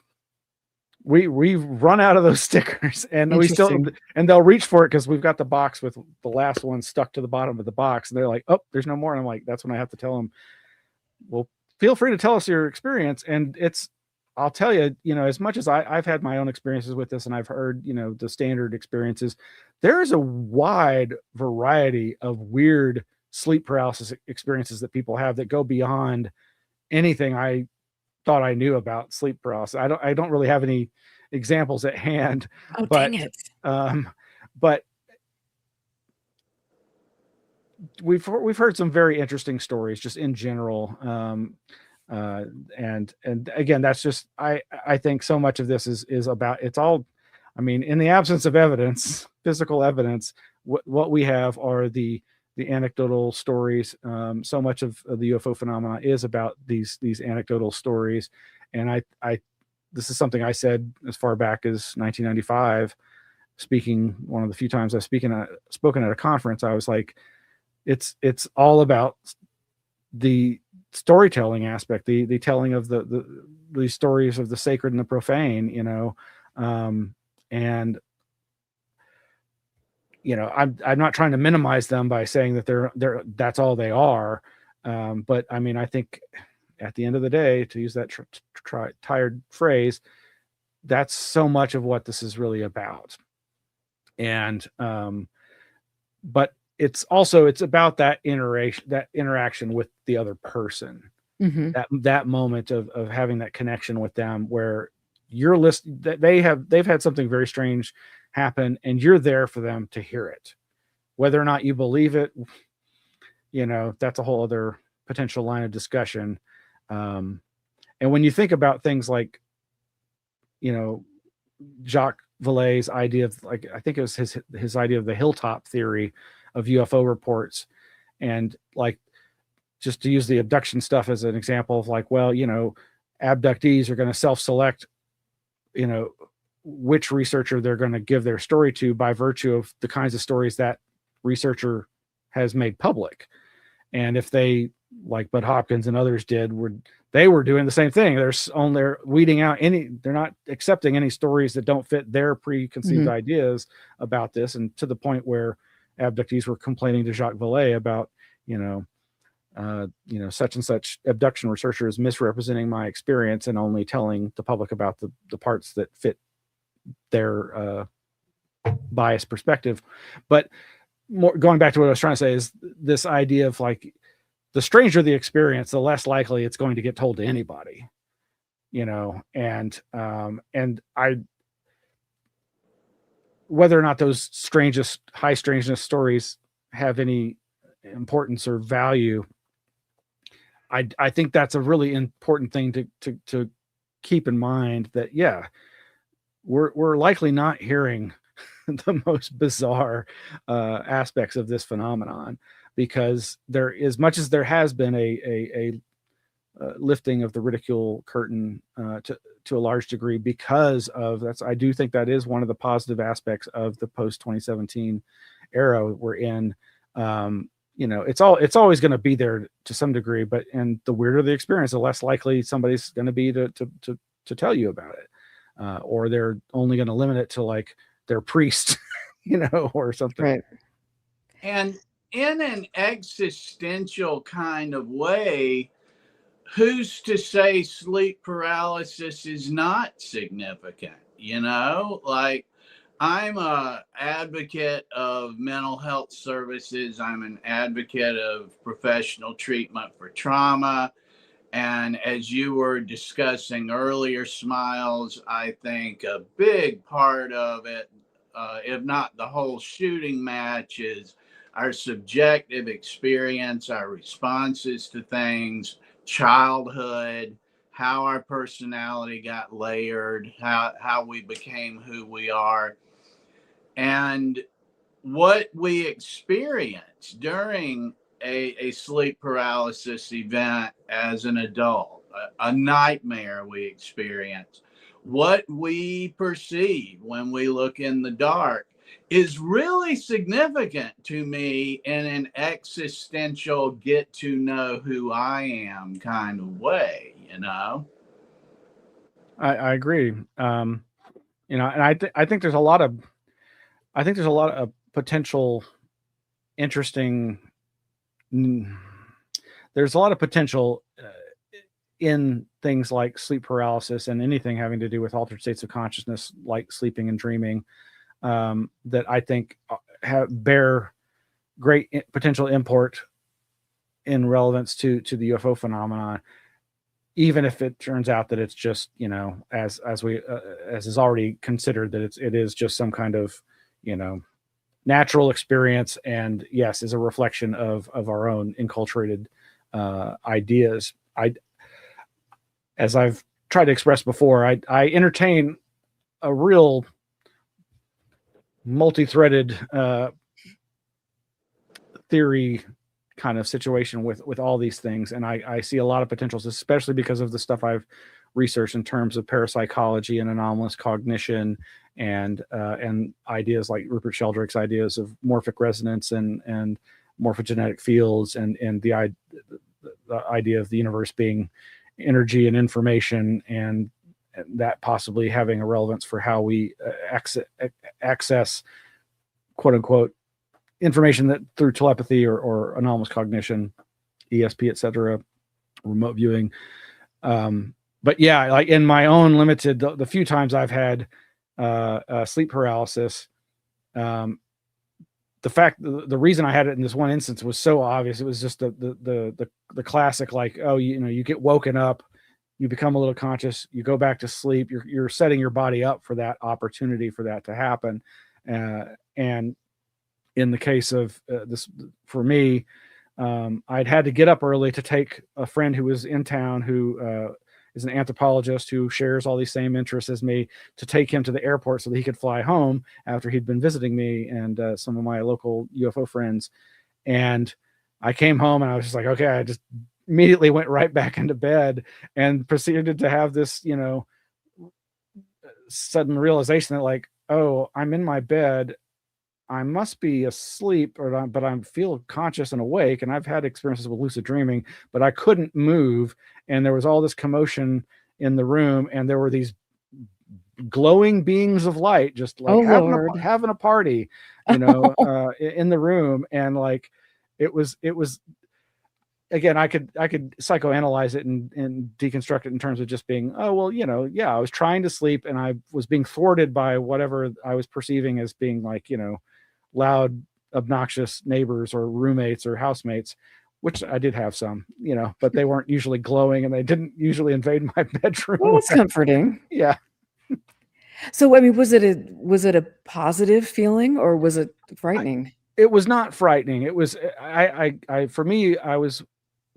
We've run out of those stickers, and they'll reach for it because we've got the box with the last one stuck to the bottom of the box, and they're like, oh, there's no more. And I'm like, that's when I have to tell them, well, feel free to tell us your experience. And I'll tell you, as much as I've had my own experiences with this, and I've heard, the standard experiences, there is a wide variety of weird sleep paralysis experiences that people have that go beyond anything I thought I knew about sleep paralysis. I don't really have any examples at hand. Oh, but dang it. But we've heard some very interesting stories just in general. And again, that's just, I think so much of this is about, it's all, I mean, in the absence of evidence, physical evidence, what we have are the anecdotal stories. So much of the UFO phenomena is about these anecdotal stories. And this is something I said as far back as 1995, speaking, one of the few times I've spoken at a conference. I was like, it's all about the storytelling aspect, the telling of the stories of the sacred and the profane, and I'm not trying to minimize them by saying that they're that's all they are. But I mean, I think at the end of the day, to use that tired phrase, that's so much of what this is really about. And but it's about that interaction with the other person, Mm-hmm. that moment of having that connection with them, where you're listening, that they've had something very strange happen, and you're there for them to hear it. Whether or not you believe it, that's a whole other potential line of discussion. And when you think about things like, Jacques Vallee's idea of, like, I think it was his idea of the hilltop theory of UFO reports. And like, just to use the abduction stuff as an example of like, well, abductees are going to self-select, which researcher they're going to give their story to by virtue of the kinds of stories that researcher has made public. And if they, like Bud Hopkins and others did, they were doing the same thing. They're weeding out they're not accepting any stories that don't fit their preconceived ideas about this. And to the point where abductees were complaining to Jacques Vallée about, such and such abduction researcher is misrepresenting my experience and only telling the public about the parts that fit their biased perspective. But going back to what I was trying to say is this idea of like, the stranger the experience, the less likely it's going to get told to anybody, and I, whether or not those high strangeness stories have any importance or value, I think that's a really important thing to keep in mind, that, yeah, we're likely not hearing the most bizarre aspects of this phenomenon, because there, as much as there has been a lifting of the ridicule curtain to a large degree because of I do think that is one of the positive aspects of the post 2017 era we're in. It's always going to be there to some degree, and the weirder the experience, the less likely somebody's going to be to tell you about it, or they're only going to limit it to like their priest, or something. Right. And in an existential kind of way, who's to say sleep paralysis is not significant? Like, I'm a advocate of mental health services. I'm an advocate of professional treatment for trauma. And as you were discussing earlier, Smiles, I think a big part of it, if not the whole shooting match, is our subjective experience, our responses to things, childhood, how our personality got layered, how we became who we are, and what we experience during a sleep paralysis event as an adult, a nightmare we experience, what we perceive when we look in the dark, is really significant to me in an existential get to know who I am kind of way, I agree. And I think there's a lot of potential interesting. There's a lot of potential in things like sleep paralysis and anything having to do with altered states of consciousness, like sleeping and dreaming, that I think bear great potential import in relevance to the UFO phenomenon, even if it turns out that it's just, as is already considered, that it is just some kind of, natural experience, and yes, is a reflection of our own enculturated ideas. As I've tried to express before, I entertain a real multi-threaded theory kind of situation with all these things, and I see a lot of potentials, especially because of the stuff I've researched in terms of parapsychology and anomalous cognition, and ideas like Rupert Sheldrake's ideas of morphic resonance and morphogenetic fields, and the idea of the universe being energy and information, and that possibly having a relevance for how we access quote unquote information that through telepathy or anomalous cognition, ESP, etc., remote viewing. But yeah, like in my own limited, the few times I've had sleep paralysis, the reason I had it in this one instance was so obvious. It was just the classic, like, oh, you get woken up, you become a little conscious, you go back to sleep, you're setting your body up for that opportunity for that to happen. And in the case of this, for me, I'd had to get up early to take a friend who was in town, who is an anthropologist who shares all these same interests as me, to take him to the airport so that he could fly home after he'd been visiting me and some of my local UFO friends. And I came home and I was just like, okay, I just immediately went right back into bed and proceeded to have this, sudden realization that, like, oh, I'm in my bed, I must be asleep, but I feel conscious and awake. And I've had experiences with lucid dreaming, but I couldn't move. And there was all this commotion in the room, and there were these glowing beings of light, just like having a party, in the room. And like, it was again, I could psychoanalyze it and deconstruct it in terms of just being, oh, well, I was trying to sleep and I was being thwarted by whatever I was perceiving as being like, loud, obnoxious neighbors or roommates or housemates, which I did have some, but they weren't usually glowing and they didn't usually invade my bedroom. Well, it's comforting. Yeah. So, I mean, was it a positive feeling or was it frightening? It was not frightening. It was, for me, I was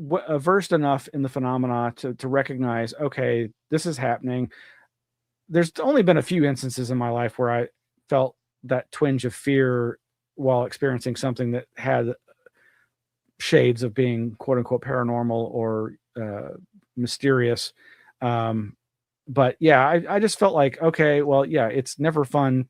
versed enough in the phenomena to recognize, okay, this is happening. There's only been a few instances in my life where I felt that twinge of fear while experiencing something that had shades of being quote unquote paranormal or mysterious. But yeah, I just felt like, okay, well, yeah, it's never fun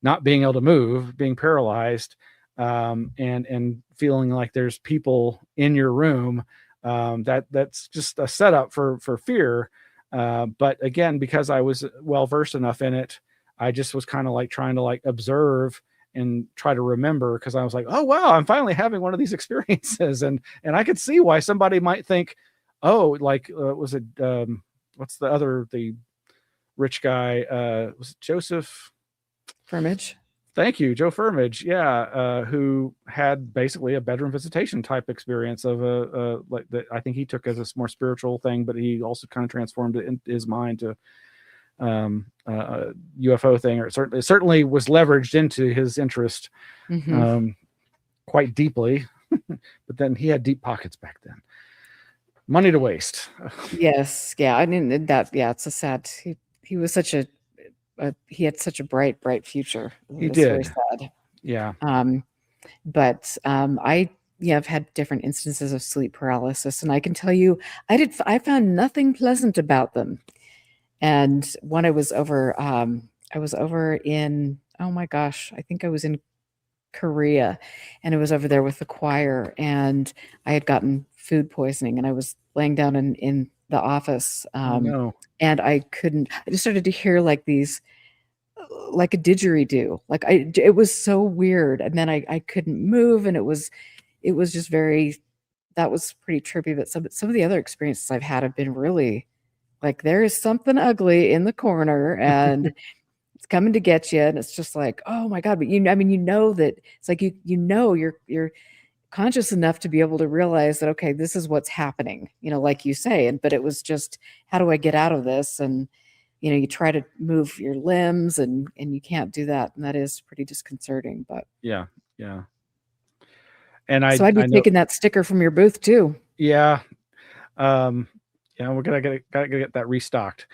not being able to move, being paralyzed, and feeling like there's people in your room. That's just a setup for fear. But again, because I was well versed enough in it, I just was kind of like trying to like observe and try to remember, because I was like, oh wow, I'm finally having one of these experiences, and I could see why somebody might think, oh, like was it what's the rich guy, was it Joseph Firmage? Thank you, Joe Firmage. Yeah, who had basically a bedroom visitation type experience of like that. I think he took as a more spiritual thing, but he also kind of transformed it in his mind to a UFO thing, or it certainly was leveraged into his interest quite deeply. But then he had deep pockets back then, money to waste. Yes, yeah, I mean that. Yeah, it's a sad. He was such he had such a bright future. He It's very did. sad. Yeah. But I've had different instances of sleep paralysis, and I can tell you, I found nothing pleasant about them. And when I was over in, oh my gosh, I think I was in Korea, and I was over there with the choir, and I had gotten food poisoning, and I was laying down in the office, No. and I just started to hear like these, like a didgeridoo, like it was so weird, and then I couldn't move, and it was just very, that was pretty trippy. But some of the other experiences I've had have been really like, there is something ugly in the corner and it's coming to get you, and it's just like, oh my god. But I mean, that it's like you're conscious enough to be able to realize that, okay, this is what's happening, like you say. But it was just, how do I get out of this? And you try to move your limbs, and you can't do that, and that is pretty disconcerting. But yeah. And so I'd be taking that sticker from your booth too. Yeah. We're gotta get that restocked.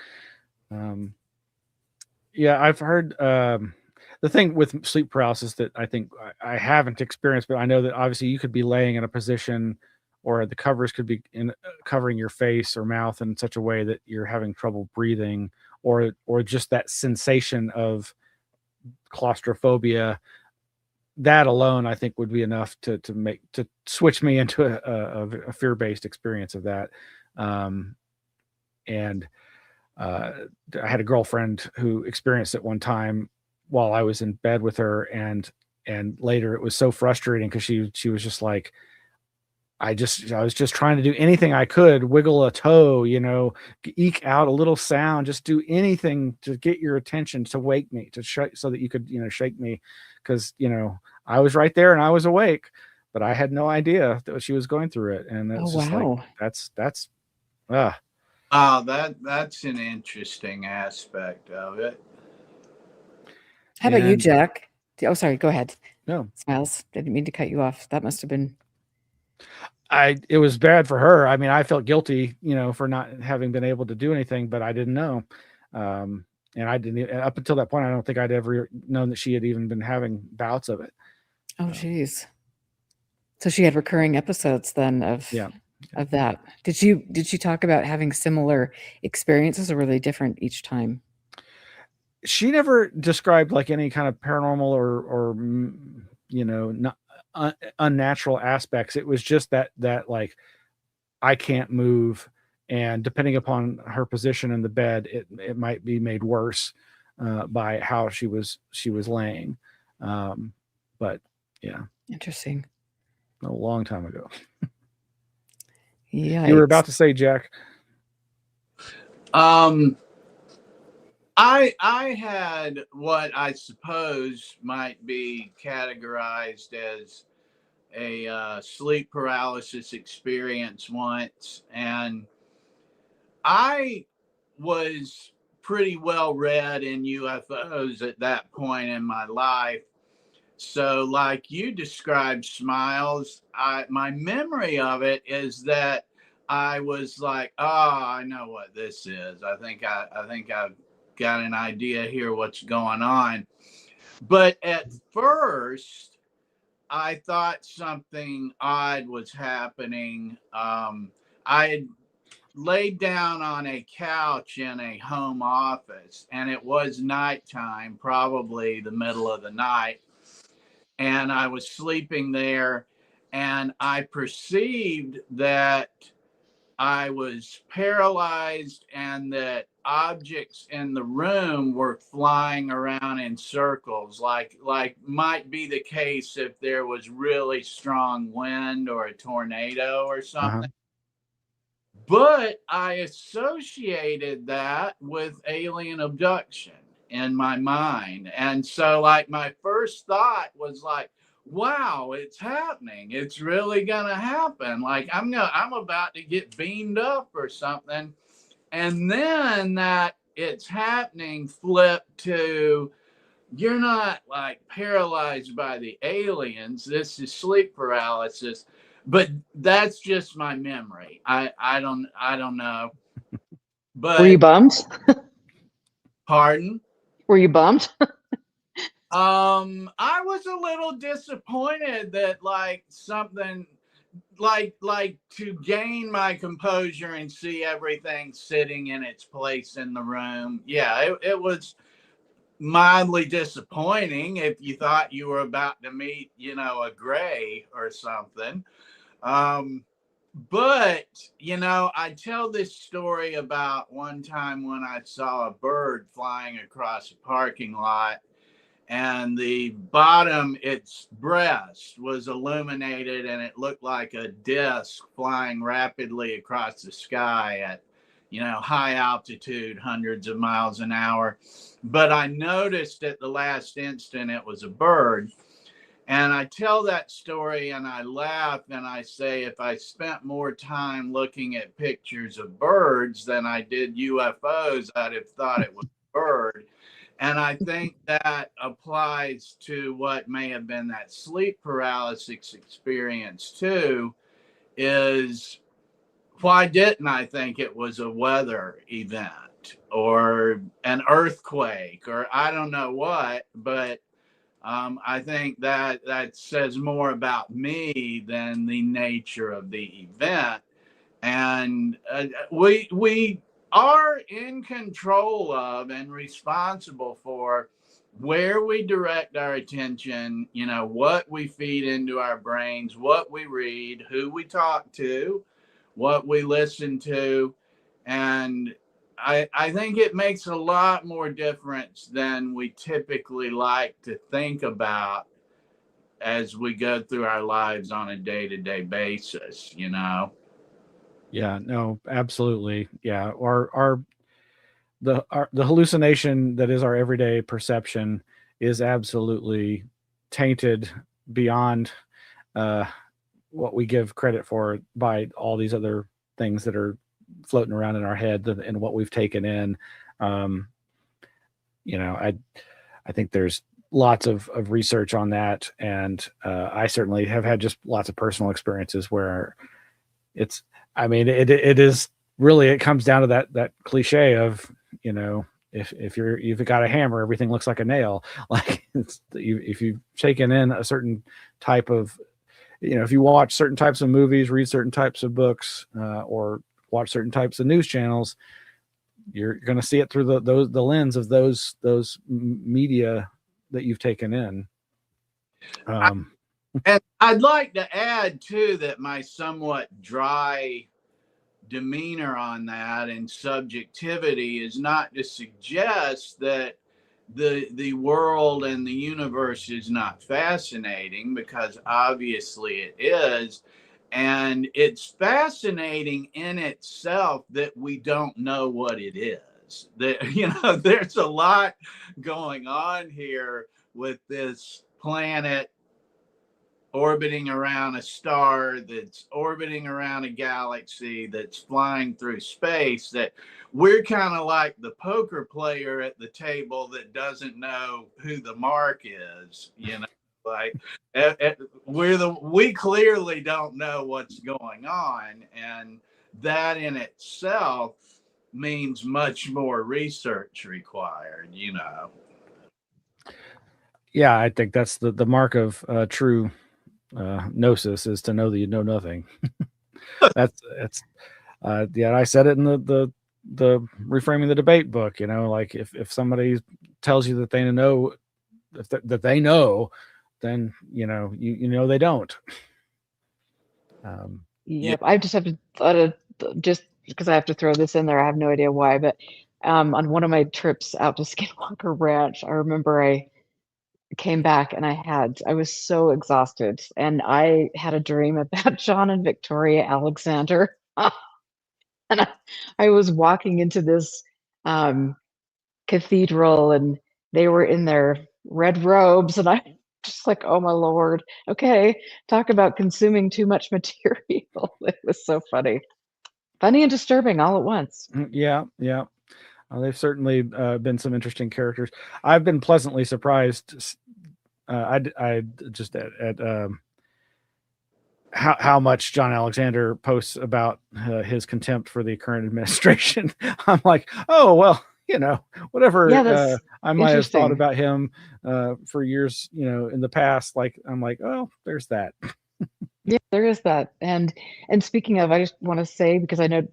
Yeah, I've heard the thing with sleep paralysis that I think I haven't experienced, but I know that obviously you could be laying in a position, or the covers could be covering your face or mouth in such a way that you're having trouble breathing, or just that sensation of claustrophobia. That alone, I think, would be enough to switch me into a fear-based experience of that. And I had a girlfriend who experienced it one time while I was in bed with her, and later it was so frustrating because she was just like, I was just trying to do anything I could, wiggle a toe, eke out a little sound, just do anything to get your attention, to wake me, so that you could, shake me. Cause I was right there and I was awake, but I had no idea that she was going through it. And it's just like, that's that's an interesting aspect of it. How about you, Jack? Oh, sorry, go ahead. No. Smiles, didn't mean to cut you off. That must have been. it was bad for her. I mean, I felt guilty, for not having been able to do anything, but I didn't know. And I didn't, up until that point, I don't think I'd ever known that she had even been having bouts of it. Oh, geez. So she had recurring episodes then of that. Did you talk about having similar experiences, or were they different each time? She never described like any kind of paranormal or not, unnatural aspects. It was just that like I can't move, and depending upon her position in the bed, it might be made worse by how she was laying. But yeah, Interesting. a long time ago. Yeah, You were about to say, Jack. I had what I suppose might be categorized as a sleep paralysis experience once, and I was pretty well read in UFOs at that point in my life. So, like you described, Smiles, my memory of it is that I was like, "Oh, I know what this is. I think I've got an idea here what's going on." But at first, I thought something odd was happening. I had laid down on a couch in a home office, and it was nighttime, probably the middle of the night, and I was sleeping there, and I perceived that I was paralyzed and that objects in the room were flying around in circles, like might be the case if there was really strong wind or a tornado or something. But I associated that with alien abduction in my mind. And so, like, my first thought was like, wow, it's happening. It's really gonna happen. Like, I'm about to get beamed up or something. And then that it's happening flipped to, you're not like paralyzed by the aliens. This is sleep paralysis. But that's just my memory. I don't know. But were you bummed? Pardon? Were you bummed? I was a little disappointed that like something like to gain my composure and see everything sitting in its place in the room. Yeah, it was mildly disappointing if you thought you were about to meet, a gray or something. But, I tell this story about one time when I saw a bird flying across a parking lot, and the bottom, its breast was illuminated, and it looked like a disc flying rapidly across the sky at, high altitude, hundreds of miles an hour. But I noticed at the last instant it was a bird. And I tell that story and I laugh and I say, if I spent more time looking at pictures of birds than I did UFOs, I'd have thought it was a bird. And I think that applies to what may have been that sleep paralysis experience too, is why didn't I think it was a weather event or an earthquake or I don't know what, but I think that says more about me than the nature of the event. And we are in control of and responsible for where we direct our attention, what we feed into our brains, what we read, who we talk to, what we listen to. And I think it makes a lot more difference than we typically like to think about as we go through our lives on a day-to-day basis, Yeah, no, absolutely. Yeah. The hallucination that is our everyday perception is absolutely tainted beyond what we give credit for by all these other things that are floating around in our head and what we've taken in. I think there's lots of research on that, and I certainly have had just lots of personal experiences where it's, I mean, it is really, it comes down to that cliche of, you know, if you've got a hammer, everything looks like a nail. Like if you've taken in a certain type of, you know, if you watch certain types of movies, read certain types of books, or watch certain types of news channels, you're going to see it through the lens of those media that you've taken in. And I'd like to add too that my somewhat dry demeanor on that and subjectivity is not to suggest that the world and the universe is not fascinating, because obviously it is. And it's fascinating in itself that we don't know what it is. That, you know, there's a lot going on here with this planet orbiting around a star that's orbiting around a galaxy that's flying through space, that we're kind of like the poker player at the table that doesn't know who the mark is, you know, like we clearly don't know what's going on, and that in itself means much more research required, you know. Yeah, I think that's the mark of true gnosis, is to know that you know nothing. that's yeah, I said it in the reframing the debate book, you know, like if somebody tells you that they know, that they know, then you know you know they don't. Yep, I just have to thought of, just because I have to throw this in there, I have no idea why, but on one of my trips out to Skinwalker Ranch, I remember I came back and I was so exhausted, and I had a dream about John and Victoria Alexander. And I was walking into this cathedral, and they were in their red robes, and I just like, oh my Lord, okay, talk about consuming too much material. It was so funny. Funny and disturbing all at once. Yeah, yeah. They've certainly been some interesting characters. I've been pleasantly surprised. I just at how much John Alexander posts about his contempt for the current administration. I'm like, oh well, you know, whatever Yeah, that's I might have thought interesting. about him for years, you know, in the past. Like, I'm like, oh, there's that. Yeah, there is that. And speaking of, I just want to say, because I know,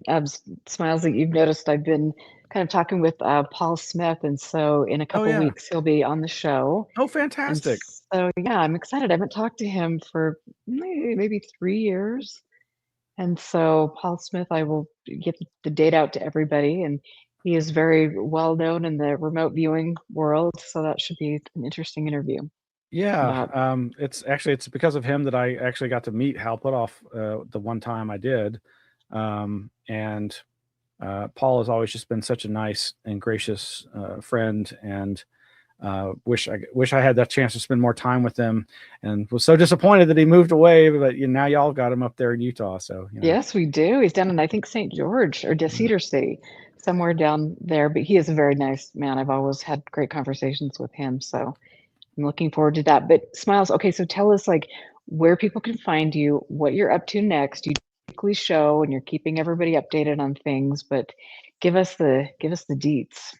Smiles, that you've noticed I've been kind of talking with Paul Smith, and so in a Oh couple yeah. weeks he'll be on the show. Oh, And fantastic. so yeah, I'm excited. I haven't talked to him for maybe 3 years. And so Paul Smith, I will get the date out to everybody, and he is very well known in the remote viewing world, so that should be an interesting interview Yeah, about. it's because of him that I actually got to meet Hal Puthoff the one time I did, and Paul has always just been such a nice and gracious friend, and wish I had that chance to spend more time with him, and was so disappointed that he moved away. But you know, now y'all got him up there in Utah, so you know. Yes, we do. He's down in, I think, St. George or Cedar City, somewhere down there. But he is a very nice man. I've always had great conversations with him, so I'm looking forward to that. But Smiles, okay, so tell us like where people can find you, what you're up to next. You do a weekly show, and you're keeping everybody updated on things, but give us the deets.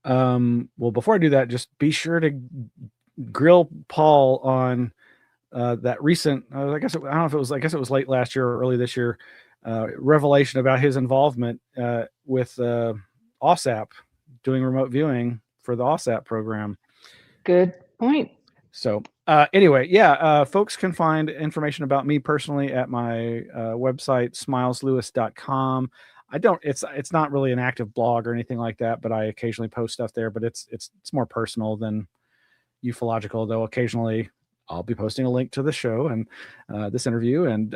Well, before I do that, just be sure to grill Paul on that recent, I guess I don't know if it was, I guess it was late last year or early this year, revelation about his involvement with OSAP, doing remote viewing for the OSAP program. Good point. So anyway, yeah, folks can find information about me personally at my website, smileslewis.com. It's not really an active blog or anything like that, but I occasionally post stuff there, but it's more personal than ufological, though occasionally I'll be posting a link to the show and this interview. And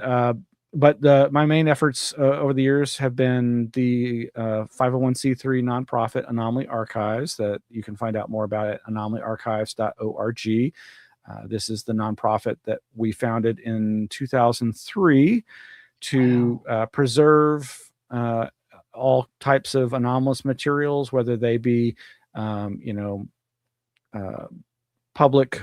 but my main efforts over the years have been the 501c3 nonprofit Anomaly Archives, that you can find out more about at anomalyarchives.org. This is the nonprofit that we founded in 2003 to preserve all types of anomalous materials, whether they be, public,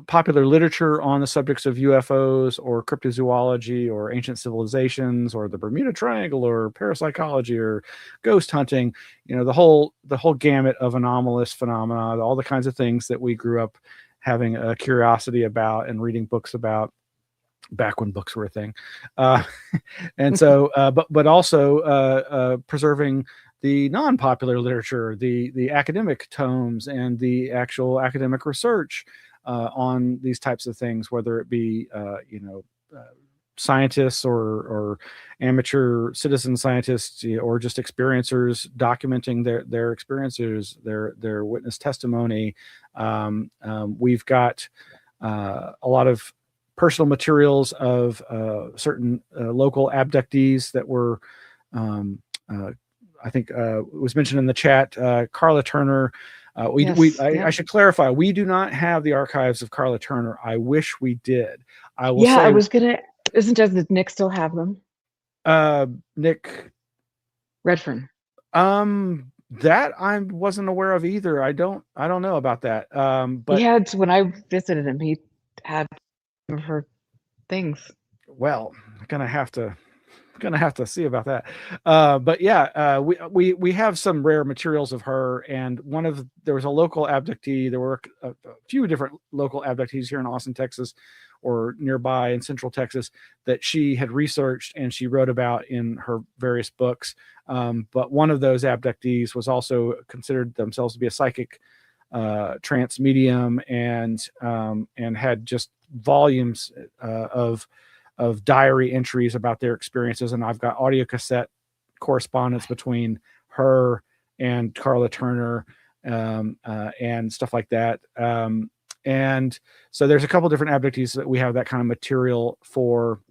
popular literature on the subjects of UFOs or cryptozoology or ancient civilizations or the Bermuda Triangle or parapsychology or ghost hunting, the whole gamut of anomalous phenomena, all the kinds of things that we grew up having a curiosity about and reading books about back when books were a thing. And so, but also preserving the non-popular literature, the academic tomes, and the actual academic research on these types of things, whether it be scientists or amateur citizen scientists, or just experiencers documenting their experiences, their witness testimony. We've got a lot of personal materials of certain local abductees that were, I think it was mentioned in the chat, Carla Turner. I should clarify, we do not have the archives of Carla Turner. I wish we did. I will say, I was gonna. Does Nick still have them? Nick Redfern. That I wasn't aware of either. I don't know about that. But he had, when I visited him, he had some of her things. Well, I'm gonna have to see about that. But yeah, we have some rare materials of her, and there was a local abductee. There were a few different local abductees here in Austin, Texas, or nearby in Central Texas, that she had researched and she wrote about in her various books. But one of those abductees was also considered themselves to be a psychic trance medium, and had just volumes of diary entries about their experiences. And I've got audio cassette correspondence between her and Carla Turner, and stuff like that. And so there's a couple different abductees that we have that kind of material for.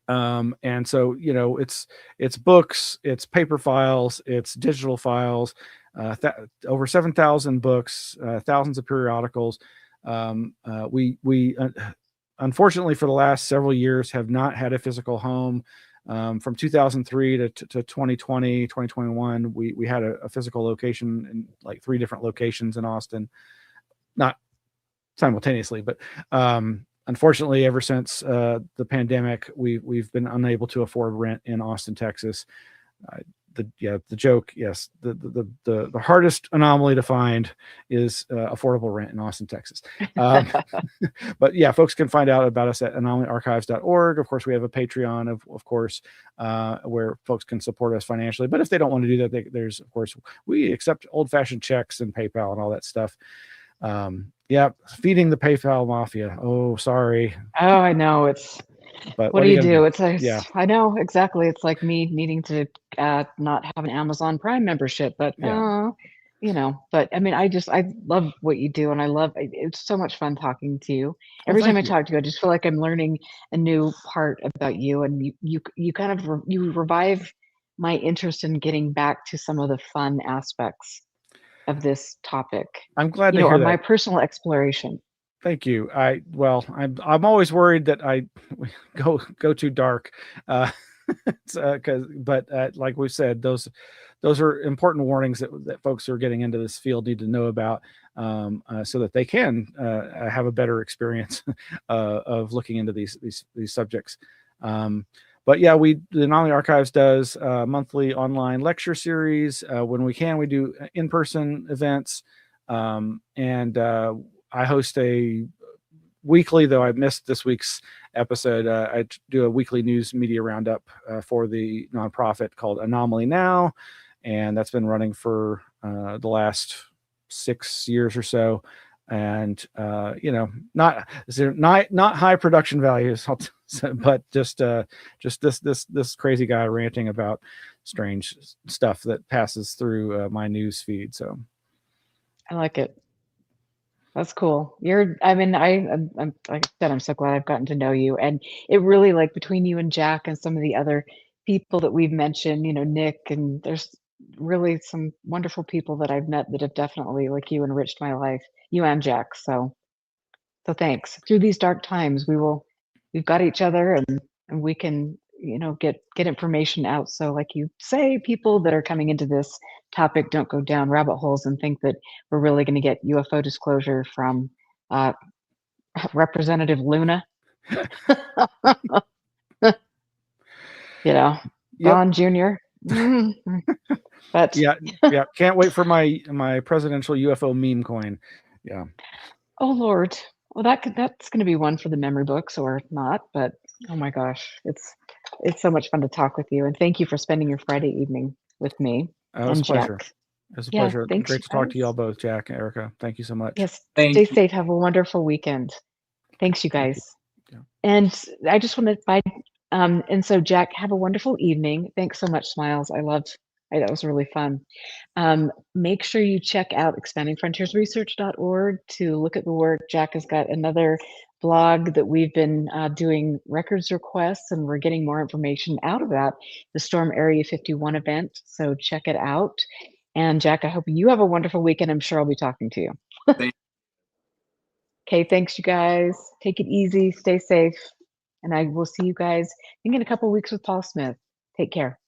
And so, it's books, it's paper files, it's digital files, over 7,000 books, thousands of periodicals. We unfortunately, for the last several years, have not had a physical home. From 2003 to 2020, 2021, we had a physical location in like 3 different locations in Austin, not simultaneously, but unfortunately, ever since the pandemic, we've been unable to afford rent in Austin, Texas. The joke, yes, the hardest anomaly to find is affordable rent in Austin, Texas. But yeah, folks can find out about us at anomalyarchives.org. Of course, we have a Patreon, of course, where folks can support us financially. But if they don't want to do that, there's, of course, we accept old-fashioned checks and PayPal and all that stuff. Yeah, feeding the PayPal mafia. Oh, sorry. Oh, I know. But what do you do? It's like, yeah, I know exactly. It's like me needing to not have an Amazon Prime membership, but but I mean, I love what you do, and it's so much fun talking to you. Every time I talk to you, I just feel like I'm learning a new part about you, and you kind of you revive my interest in getting back to some of the fun aspects of this topic. I'm glad to hear or that. my personal exploration. Thank you. I'm always worried that I go too dark, but like we said, those are important warnings that folks who are getting into this field need to know about, so that they can have a better experience of looking into these subjects. But yeah, the Anomaly Archives does a monthly online lecture series. When we can, we do in-person events, and I host a weekly, though I missed this week's episode. I do a weekly news media roundup for the nonprofit called Anomaly NOW, and that's been running for the last 6 years or so. And not high production values, but just this crazy guy ranting about strange stuff that passes through my news feed. So I like it. That's cool. I'm like I said, I'm so glad I've gotten to know you. And it really, like, between you and Jack and some of the other people that we've mentioned, Nick, and there's really some wonderful people that I've met that have definitely, like you, enriched my life. You and Jack. So thanks. Through these dark times, we've got each other, and we can, get information out. So like you say, people that are coming into this topic don't go down rabbit holes and think that we're really going to get UFO disclosure from Representative Luna. You know, Yep. Don Jr. But Yeah, can't wait for my presidential UFO meme coin. Yeah. oh Lord, well that's going to be one for the memory books or not. But oh my gosh, it's so much fun to talk with you, and thank you for spending your Friday evening with me It was and a pleasure. Jack. It was a Yeah, pleasure. thanks, Great you to talk to you all guys. both, Jack and Erica. Thank you so much. Yes, stay Thank you. safe. Have a wonderful weekend. Thanks, you Thank you. guys. Yeah. And I just want to bye. And so Jack, have a wonderful evening. Thanks so much, Smiles. That was really fun. Make sure you check out expandingfrontiersresearch.org to look at the work. Jack has got another blog that we've been doing records requests, and we're getting more information out about the Storm Area 51 event. So check it out. And Jack, I hope you have a wonderful weekend. I'm sure I'll be talking to you. Thank Okay, thanks, you guys. Take it easy, stay safe, and I will see you guys, I think, in a couple weeks with Paul Smith. Take care.